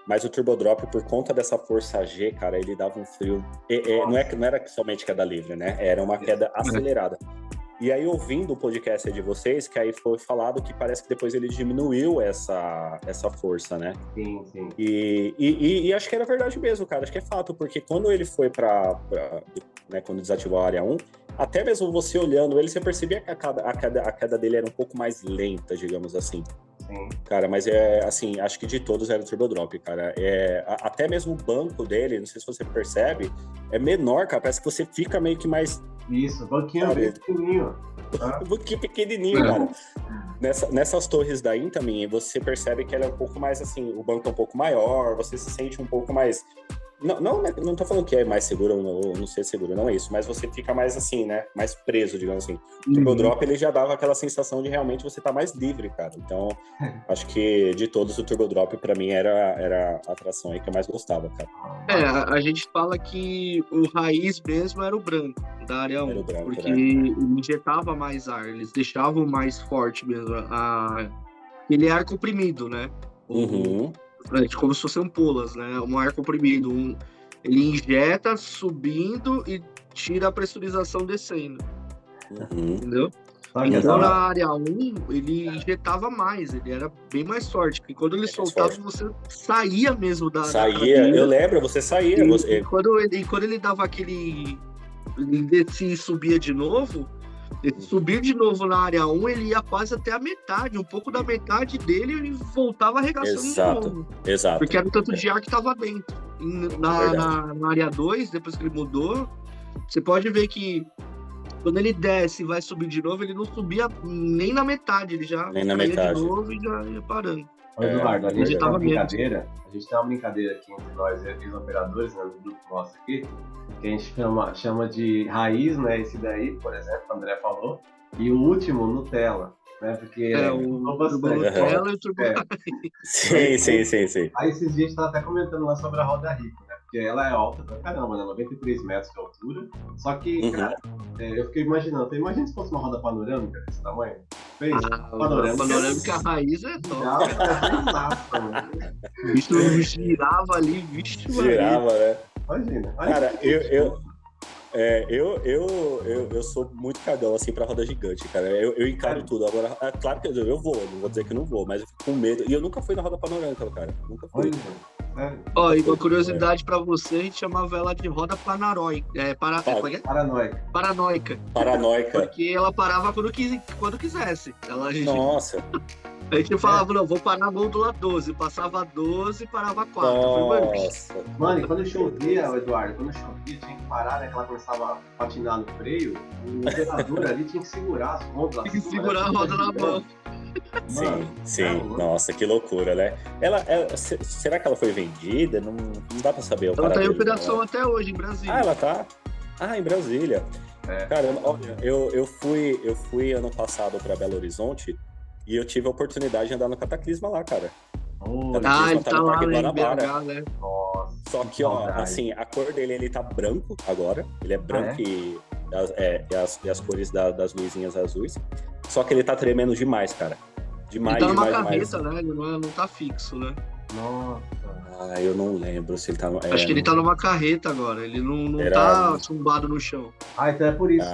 mas o Turbo Drop, por conta dessa força G, cara, ele dava um frio. Não era somente queda livre, né? Era uma queda acelerada. E aí, ouvindo o podcast de vocês, que aí foi falado que parece que depois ele diminuiu essa força, né? Sim. E acho que era verdade mesmo, cara. Acho que é fato, porque quando ele foi né, quando desativou a área 1, até mesmo você olhando ele, você percebia que a queda dele era um pouco mais lenta, digamos assim. Sim. Cara, mas assim, acho que de todos era o Turbo Drop, cara. Até mesmo o banco dele, não sei se você percebe, é menor, cara. Parece que você fica meio que mais... Isso, banquinho bem pequenininho. Um pouquinho pequenininho, cara. Nessas torres da Intamin, você percebe que ela é um pouco mais, assim, o banco é um pouco maior, você se sente um pouco mais... Não tô falando que é mais seguro ou não ser seguro, não é isso, mas você fica mais assim, né, mais preso, digamos assim. O Turbo Drop, ele já dava aquela sensação de realmente você tá mais livre, cara. Então, acho que de todos o Turbo Drop, pra mim, era a atração aí que eu mais gostava, cara. A gente fala que o raiz mesmo era o branco, da área 1, porque ele injetava mais ar, eles deixavam mais forte mesmo, ele é ar comprimido, né? Como se fossem ampolas, né? Um ar comprimido. Ele injeta subindo e tira a pressurização descendo. Entendeu? Então, na área 1, ele injetava mais, ele era bem mais forte. E quando ele soltava, você saía mesmo da cadeira. Eu lembro, você saía. E quando ele dava aquele... Ele descia e subia de novo... Ele subir de novo na área 1, ele ia quase até a metade, um pouco da metade dele, ele voltava arregaçando de novo. Exato. Porque era o tanto de ar que estava dentro. Na área 2, depois que ele mudou, você pode ver que quando ele desce e vai subir de novo, ele não subia nem na metade, ele já caía de novo e já ia parando. Eduardo, a gente tem uma brincadeira aqui entre nós e os operadores, né, no grupo nosso aqui, que a gente chama de raiz, né? Esse daí, por exemplo, o André falou, e o último, Nutella, né? Porque o Nutella e o Turbo. Sim. Aí esses dias a gente tava até comentando lá sobre a roda rica, né? Porque ela é alta pra caramba, né? 93 metros de altura. Só que, cara, eu fiquei imaginando. Imagina se fosse uma roda panorâmica desse tamanho. Panorâmica raiz é top. O bicho girava ali, bicho. Girava, né? Imagina. Cara, eu sou muito cagão, assim, pra roda gigante, cara. Eu encaro tudo. Agora, claro que eu vou, não vou dizer que não vou, mas eu fico com medo. E eu nunca fui na roda panorâmica, cara. Nunca fui. E uma curiosidade pra você, a gente chamava ela de roda panaróica. Paranoica. Porque ela parava quando quisesse. Nossa. A gente falava, não, vou parar a môdula 12. Passava 12 e parava 4. Mano, e quando chovia, Eduardo, tinha que parar, né? Que ela começava a patinar no freio. O operador ali tinha que segurar as môdulas. Tinha que segurar a roda na mão. Sim. Nossa, que loucura, né? Será que ela foi vendida? Não dá pra saber. Ela tá em operação até hoje, em Brasília. Ela tá? Ah, em Brasília. É. Cara, olha, eu fui ano passado para Belo Horizonte e eu tive a oportunidade de andar no Cataclisma lá, cara. O Cataclisma Ele tá tá no lá, Parque né, em Guanabara. BH, né? Nossa, Só que, ó, saudade. assim, a cor dele, ele tá branco agora. Ele é branco e as cores das luzinhas azuis. Só que ele tá tremendo demais, cara. Demais, Ele tá numa demais. carreta, né? Ele não tá fixo, né? Nossa. Ah, eu não lembro se ele tá... Acho que ele tá numa carreta agora. Ele não Era- tá chumbado no chão. Ah, então é por isso.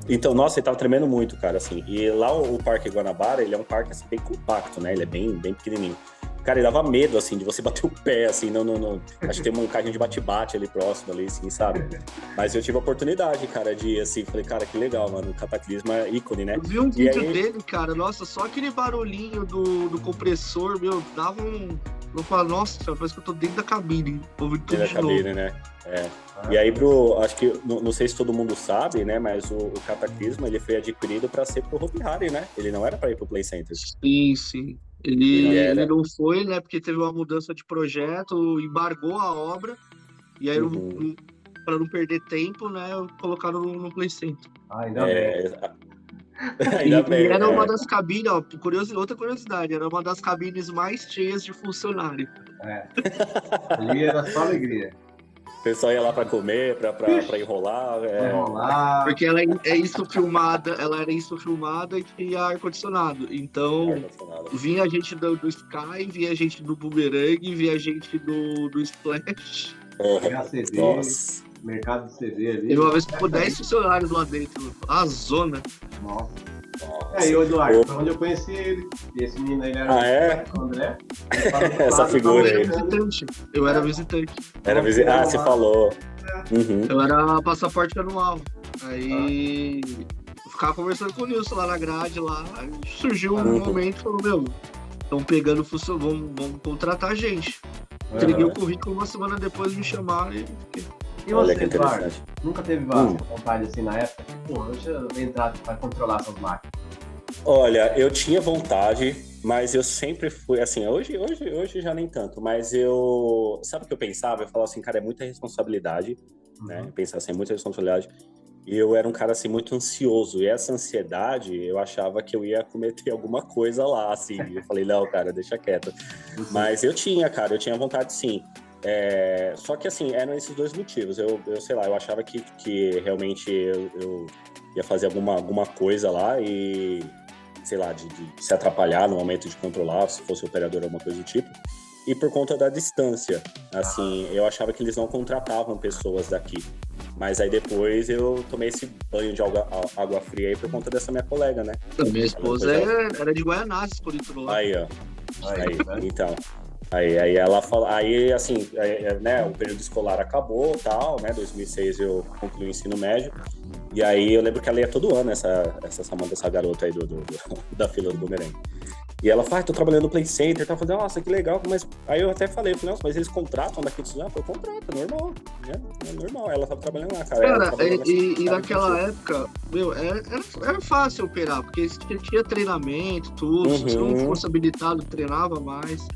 Então, nossa, ele tava tremendo muito, cara, assim. E lá o Parque Guanabara, ele é um parque, assim, bem compacto, né? Ele é bem pequenininho. Cara, ele dava medo, assim, de você bater o pé, assim, não. Acho que tem um carrinho de bate-bate ali próximo, ali, assim, sabe? Mas eu tive a oportunidade, cara, de ir, assim, falei, cara, que legal, mano, o Cataclisma é ícone, né? Eu vi um E vídeo aí- dele, cara, nossa, só aquele barulhinho do compressor, meu, dava um... Eu falo, nossa, parece que eu tô dentro da cabine, ouvindo tudo Ele de acabei, novo. né? E aí acho que, não sei se todo mundo sabe, né, mas o Cataclisma, ele foi adquirido para ser pro Hopi Hari, né? Ele não era para ir pro Play Center. Sim. Ele era. não foi, né, porque teve uma mudança de projeto, embargou a obra, e aí, Uhum. pra não perder tempo, né, colocaram no Play Center. Ah, ainda bem. Ainda bem, E era uma das cabines, ó, outra curiosidade, era uma das cabines mais cheias de funcionário. Ali era só alegria. O pessoal ia lá para comer, para enrolar. Vai rolar. Porque ela era isso filmada e tinha ar-condicionado. Então, vinha gente do Sky, vinha gente do Boomerang, vinha gente do Splash. Pegar CD, Nossa. mercado de CD ali. Teve uma vez que ficou 10 funcionários lá dentro. A zona. Nossa. E o Eduardo, foi onde eu conheci ele. E esse menino aí era o André. Essa figura aí. Eu era visitante. Você falou. Uhum. Eu era passaporte anual. Aí eu ficava conversando com o Nilson lá na grade, lá surgiu um momento e falou, meu, estão pegando funcionário, vamos contratar a gente. Entreguei o currículo, uma semana depois me chamaram e fiquei. E você, Eduardo? Nunca teve vontade assim na época? Pô, deixa eu entrar para controlar essas máquinas. Olha, eu tinha vontade, mas eu sempre fui, assim, hoje já nem tanto, mas sabe o que eu pensava? Eu falava assim, cara, é muita responsabilidade, né? Pensar assim, é muita responsabilidade. E eu era um cara, assim, muito ansioso. E essa ansiedade, eu achava que eu ia cometer alguma coisa lá, assim. Eu falei, não, cara, deixa quieto. Mas eu tinha vontade, sim. Só que, assim, eram esses dois motivos. Eu sei lá, eu achava que realmente eu ia fazer alguma coisa lá e, sei lá, de se atrapalhar no momento de controlar, se fosse operador ou alguma coisa do tipo. E por conta da distância, assim, eu achava que eles não contratavam pessoas daqui. Mas aí depois eu tomei esse banho de água fria aí por conta dessa minha colega, né? Minha esposa era de Guaianazes, por isso lá. Aí, ó. Então. Aí ela falou, aí assim, né, o período escolar acabou, tal, né, 2006 eu concluí o ensino médio, e aí eu lembro que ela ia todo ano, essa Samanta, essa garota aí da fila do Boomerang. E ela fala, tô trabalhando no Play Center, tá falando, nossa, que legal, mas aí eu até falei, nossa, mas eles contratam daqui de lá? Eu contrato, é normal, né? É normal, ela tava trabalhando lá, cara. Cara, e naquela época, meu, era fácil operar, porque tinha treinamento, tudo, se não fosse habilitado, treinava mais.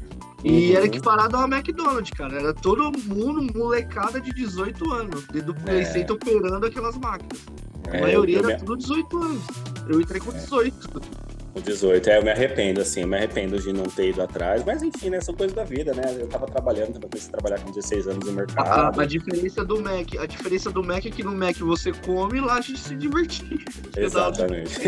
E era equiparado ao McDonald's, cara. Era todo mundo, molecada de 18 anos, dentro do Play Center operando aquelas máquinas. A maioria era tudo 18 anos. Eu entrei com 18. Com 18, eu me arrependo, assim, de não ter ido atrás, mas enfim, né, são coisas da vida, né, eu tava trabalhando, eu comecei a trabalhar com 16 anos no mercado. A diferença do Mac é que no Mac você come e lá a gente se divertia. Exatamente.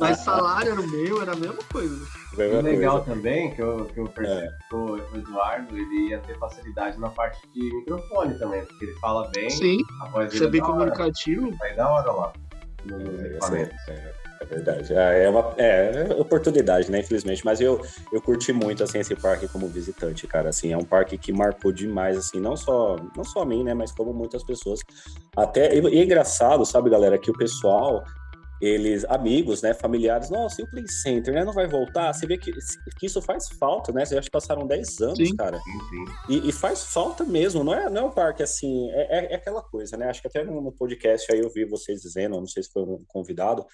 Mas salário era o meu, era a mesma coisa. O legal também, que eu percebi que o Eduardo, ele ia ter facilidade na parte de microfone também, porque ele fala bem. Sim, você é bem comunicativo. Vai da hora lá. É verdade. É uma oportunidade, né? Infelizmente. Mas eu curti muito, assim, esse parque como visitante, cara. Assim, é um parque que marcou demais, assim, não só a mim, né? Mas como muitas pessoas. E é engraçado, sabe, galera, que o pessoal, eles, amigos, né? Familiares, nossa, e o Play Center, né? Não vai voltar? Você vê que isso faz falta, né? Você acha que passaram 10 anos, sim, cara. Sim. E faz falta mesmo. Não é um parque, assim, é aquela coisa, né? Acho que até no podcast aí eu vi vocês dizendo, não sei se foi um convidado,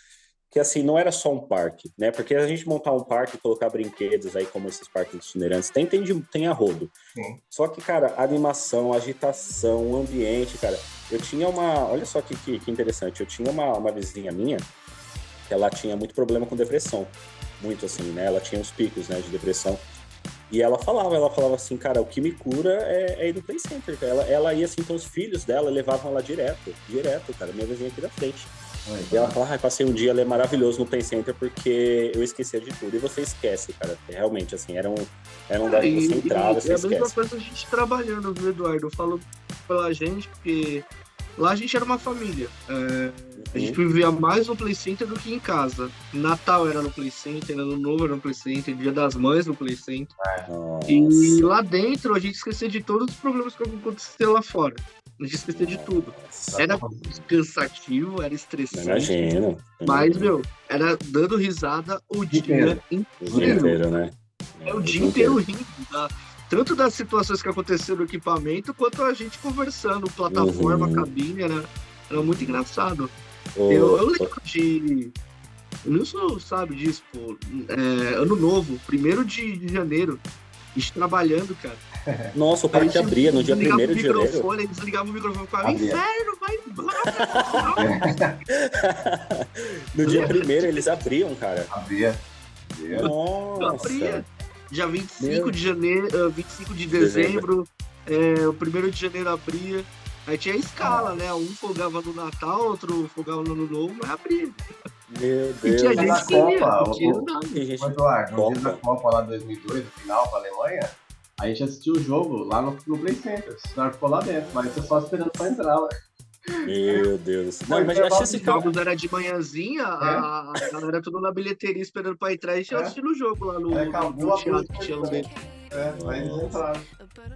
que assim, não era só um parque, né? Porque a gente montar um parque e colocar brinquedos aí, como esses parques itinerantes, tem a rodo. Sim. Só que, cara, animação, agitação, o ambiente, cara. Eu tinha olha só que interessante, eu tinha uma vizinha minha, que ela tinha muito problema com depressão. Muito assim, né? Ela tinha uns picos, né, de depressão. E ela falava assim, cara, o que me cura é ir no Play Center. Ela ia assim, então os filhos dela levavam ela direto, cara, minha vizinha aqui da frente. E ela falava, passei um dia ali maravilhoso no Play Center porque eu esquecia de tudo. E você esquece, cara, realmente, assim, era um lugar que você entrava, você esquece. É a mesma coisa a gente trabalhando, viu, Eduardo? Eu falo pela gente, porque lá a gente era uma família. A gente vivia mais no Play Center do que em casa. Natal era no Play Center, Ano Novo era no Play Center, Dia das Mães no Play Center. Nossa. E lá dentro a gente esquecia de todos os problemas que aconteciam lá fora. A gente esquecia de tudo. Era cansativo, era estressante. Imagino. Mas, meu, era dando risada o dia inteiro. O dia inteiro, né? O dia inteiro rindo, tá? Tanto das situações que aconteceram no equipamento, quanto a gente conversando, plataforma, cabine, era muito engraçado. Eu lembro de... O Nilson sabe disso, pô. Ano Novo, 1º de janeiro, a gente trabalhando, cara. Nossa, o parque abria no dia 1º de janeiro. Eles desligavam o microfone e falavam, inferno, vai embora. No dia 1º eles abriam, cara. Abria. Nossa. Abria. Dia 25 de janeiro, 25 de dezembro, o 1º de janeiro abria. Aí tinha a escala, né? Um folgava no Natal, outro folgava no Ano Novo, mas abria. Meu Deus. E tinha gente que ia, Eduardo, no dia da Copa lá em 2002, no final para a Alemanha, a gente assistiu o jogo lá no Play Center. O senhor ficou lá dentro, mas você só esperando para entrar lá. Meu Deus. Não, mas esse jogos era de manhãzinha, a galera toda na bilheteria esperando pra entrar e tinha assistindo o jogo lá no teatro que tinha lá dentro. Aí eles entraram.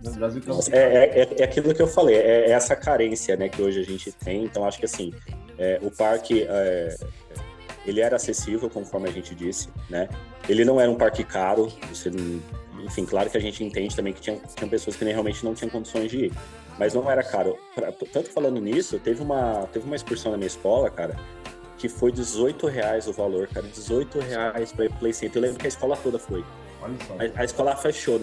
No Brasil é aquilo que eu falei, é essa carência, né, que hoje a gente tem. Então acho que assim, o parque ele era acessível, conforme a gente disse, né? Ele não era um parque caro, enfim, claro que a gente entende também que tinham pessoas que realmente não tinham condições de ir. Mas não era caro. Tanto falando nisso, teve uma excursão na minha escola, cara, que foi R$18 o valor, cara. R$18 pra ir pro Play Center. Eu lembro que a escola toda foi. Olha só. A escola fechou,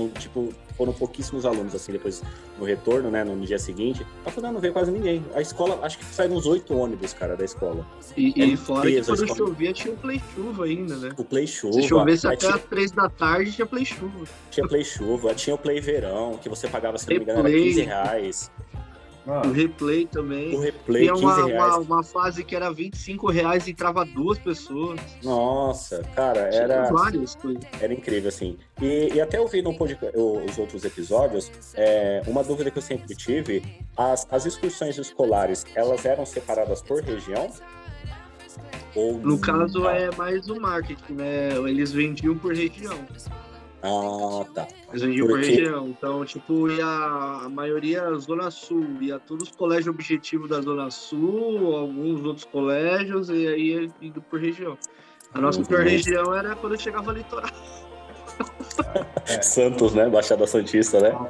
foram pouquíssimos alunos, assim, depois no retorno, né, no dia seguinte. Não veio quase ninguém. A escola, acho que saíram uns 8 ônibus, cara, da escola. E fora que quando chovia tinha o Play Chuva ainda, né? O Play Chuva. Se chovesse até às 3 da tarde, tinha Play Chuva. Tinha Play Chuva, tinha o Play Verão, que você pagava, se não me engano, era R$15. O replay também. O replay, tinha R$15. uma fase que era R$25 e entrava 2 pessoas. Nossa, cara, era... várias coisas. Era incrível, assim. E até ouvindo os outros episódios, uma dúvida que eu sempre tive, as excursões escolares, elas eram separadas por região? Ou no caso, é mais o marketing, né? Eles vendiam por região. Ah, tá. Eles vendiam por região. Então, tipo, ia a maioria Zona Sul, ia todos os colégios objetivos da Zona Sul, alguns outros colégios, e aí ia indo por região. A nossa pior região era quando chegava ao litoral. Santos, né? Baixada Santista, né?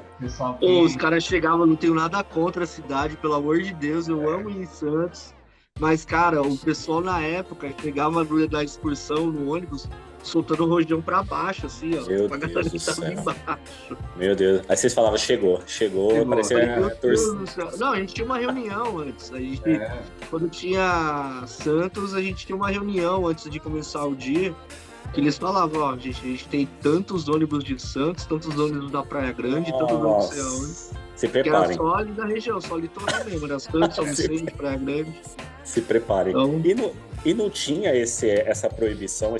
Os caras chegavam, não tenho nada contra a cidade, pelo amor de Deus, eu amo ir em Santos. Mas, cara, o pessoal na época chegava na excursão, no ônibus, soltando o rojão pra baixo, assim, ó. Meu pra Deus galera do que tava céu. embaixo. Meu Deus. Aí vocês falavam, chegou, parecia Meu Deus do céu. Não, a gente tinha uma reunião antes. Quando tinha Santos, a gente tinha uma reunião antes de começar o dia, que eles falavam, ó, gente, a gente tem tantos ônibus de Santos, tantos ônibus da Praia Grande, tantos ônibus de onde. Se Que era preparem. só ali da região, só litoral mesmo, era Santos, São Vicente, Praia Grande. Se preparem. Então... E não tinha essa proibição,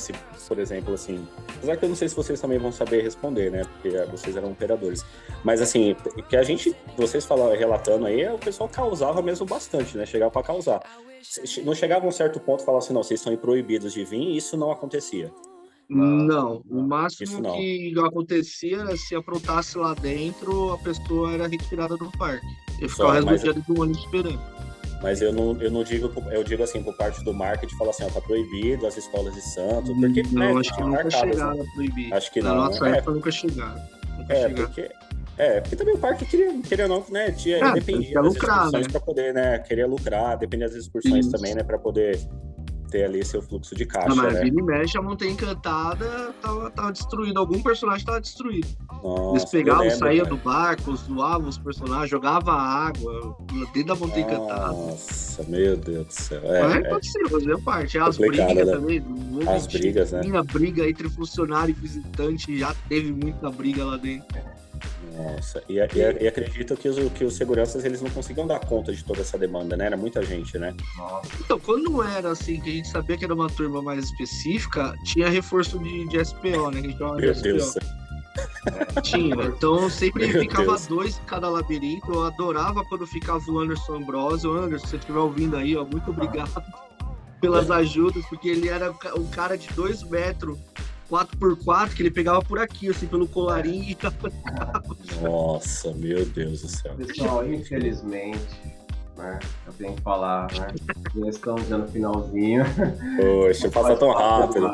por exemplo, assim, apesar que eu não sei se vocês também vão saber responder, né, porque vocês eram operadores, mas assim, que vocês relatando aí, o pessoal causava mesmo bastante, né, chegava para causar. Não chegava a um certo ponto e falava assim, não, vocês estão proibidos de vir, e isso não acontecia. Não, o máximo que acontecia era se aprontasse lá dentro, a pessoa era retirada do parque. E ficava o resto do dia do ônibus esperando. Mas eu não digo, eu digo assim, por parte do marketing, fala assim, ó, tá proibido as escolas de Santos, porque... Não, acho que nunca chegaram a proibir. Acho que na nossa época nunca chegaram. Porque também o parque queria não, né, dependia das excursões, né, pra poder, né, queria lucrar, dependia das excursões também, né, pra poder ter ali seu fluxo de caixa, Não, mas né? vira e mexe, a Montanha Encantada tava destruída. Algum personagem tava destruído. Nossa, Eles pegavam, eu lembro, saíam cara. do barco, zoavam os personagens, jogavam água dentro da Montanha Encantada. Nossa, meu Deus do céu. Mas aconteceu, fazia parte. As Complicado, brigas né? também. As brigas, né? A briga entre funcionário e visitante, já teve muita briga lá dentro. Nossa, e acredito que os seguranças eles não conseguiam dar conta de toda essa demanda, né? Era muita gente, né? Nossa. Então, quando era assim, que a gente sabia que era uma turma mais específica, tinha reforço de SPO, né? Que a gente chamava de Meu SPO. Deus do céu. Tinha. Então, sempre Meu ficava Deus. 2 em cada labirinto. Eu adorava quando ficava o Anderson Ambrosio. Anderson, se você estiver ouvindo aí, ó, muito obrigado pelas ajudas, porque ele era um cara de 2 metros, 4x4, que ele pegava por aqui, assim, pelo colarinho e Nossa, meu Deus do céu. Pessoal, infelizmente, né? Eu tenho que falar, né? Já estamos já no finalzinho. Poxa, passa tão rápido.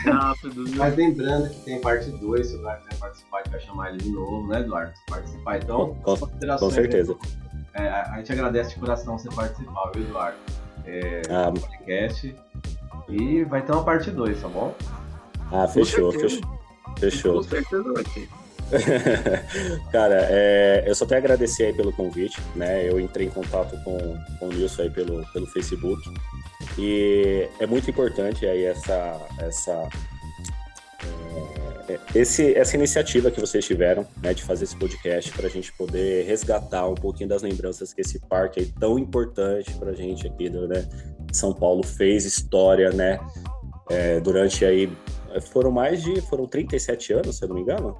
rápido, viu? Mas lembrando que tem parte 2, se o Eduardo quiser participar, a gente vai chamar ele de novo, né, Eduardo? Participar, então. Com certeza. A gente agradece de coração você participar, viu, Eduardo? Do podcast. E vai ter uma parte 2, tá bom? Fechou. Com certeza vai ter. Cara, eu só tenho a agradecer aí pelo convite, né? Eu entrei em contato com o Nilson aí pelo Facebook e é muito importante aí essa iniciativa que vocês tiveram, né, de fazer esse podcast para a gente poder resgatar um pouquinho das lembranças que esse parque aí tão importante para a gente aqui né, São Paulo fez história, né? Durante aí foram 37 anos, se eu não me engano,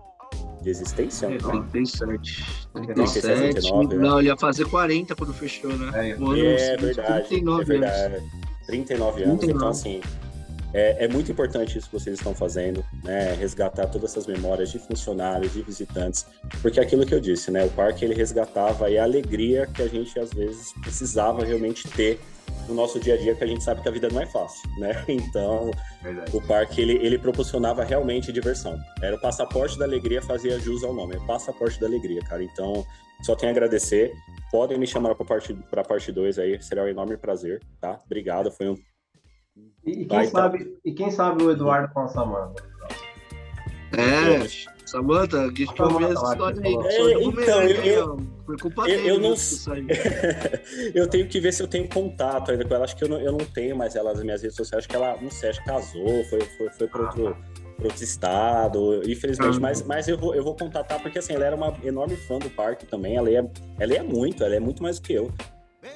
de existência. 37. 39, né? Não, ele ia fazer 40 quando fechou, né? Verdade. 39 anos. 39 anos, então assim, é muito importante isso que vocês estão fazendo, né? Resgatar todas essas memórias de funcionários, de visitantes, porque é aquilo que eu disse, né? O parque, ele resgatava aí a alegria que a gente, às vezes, precisava realmente ter no nosso dia a dia, que a gente sabe que a vida não é fácil, né? Então, o parque, ele proporcionava realmente diversão. Era o passaporte da alegria, fazia jus ao nome, é passaporte da alegria, cara. Então, só tenho a agradecer. Podem me chamar para parte 2 aí, será um enorme prazer, tá? Obrigado, foi um... Quem sabe o Eduardo com a Samanta? Samanta, a gente vai ouvir essa história aí. Foi culpa dele. Eu não sei. Eu tenho que ver se eu tenho contato ainda com ela. Acho que eu não tenho mais ela nas minhas redes sociais. Acho que ela, não sei, acho que casou, foi para outro estado, infelizmente. Mas eu vou contatar, porque assim, ela era uma enorme fã do parque também. Ela é muito mais do que eu.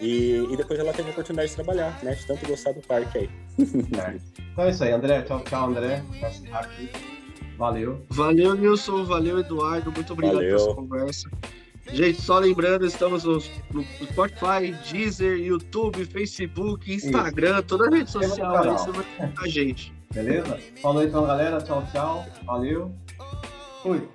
E depois ela teve a oportunidade de trabalhar, né? De tanto gostar do parque aí. Então é isso aí, André. Tchau, André. Aqui. Valeu. Valeu, Nilson. Valeu, Eduardo. Muito obrigado por essa conversa. Gente, só lembrando, estamos no Spotify, Deezer, YouTube, Facebook, Instagram, toda a rede social aí, você vai encontrar a gente. Beleza? Falou então, galera. Tchau. Valeu. Fui.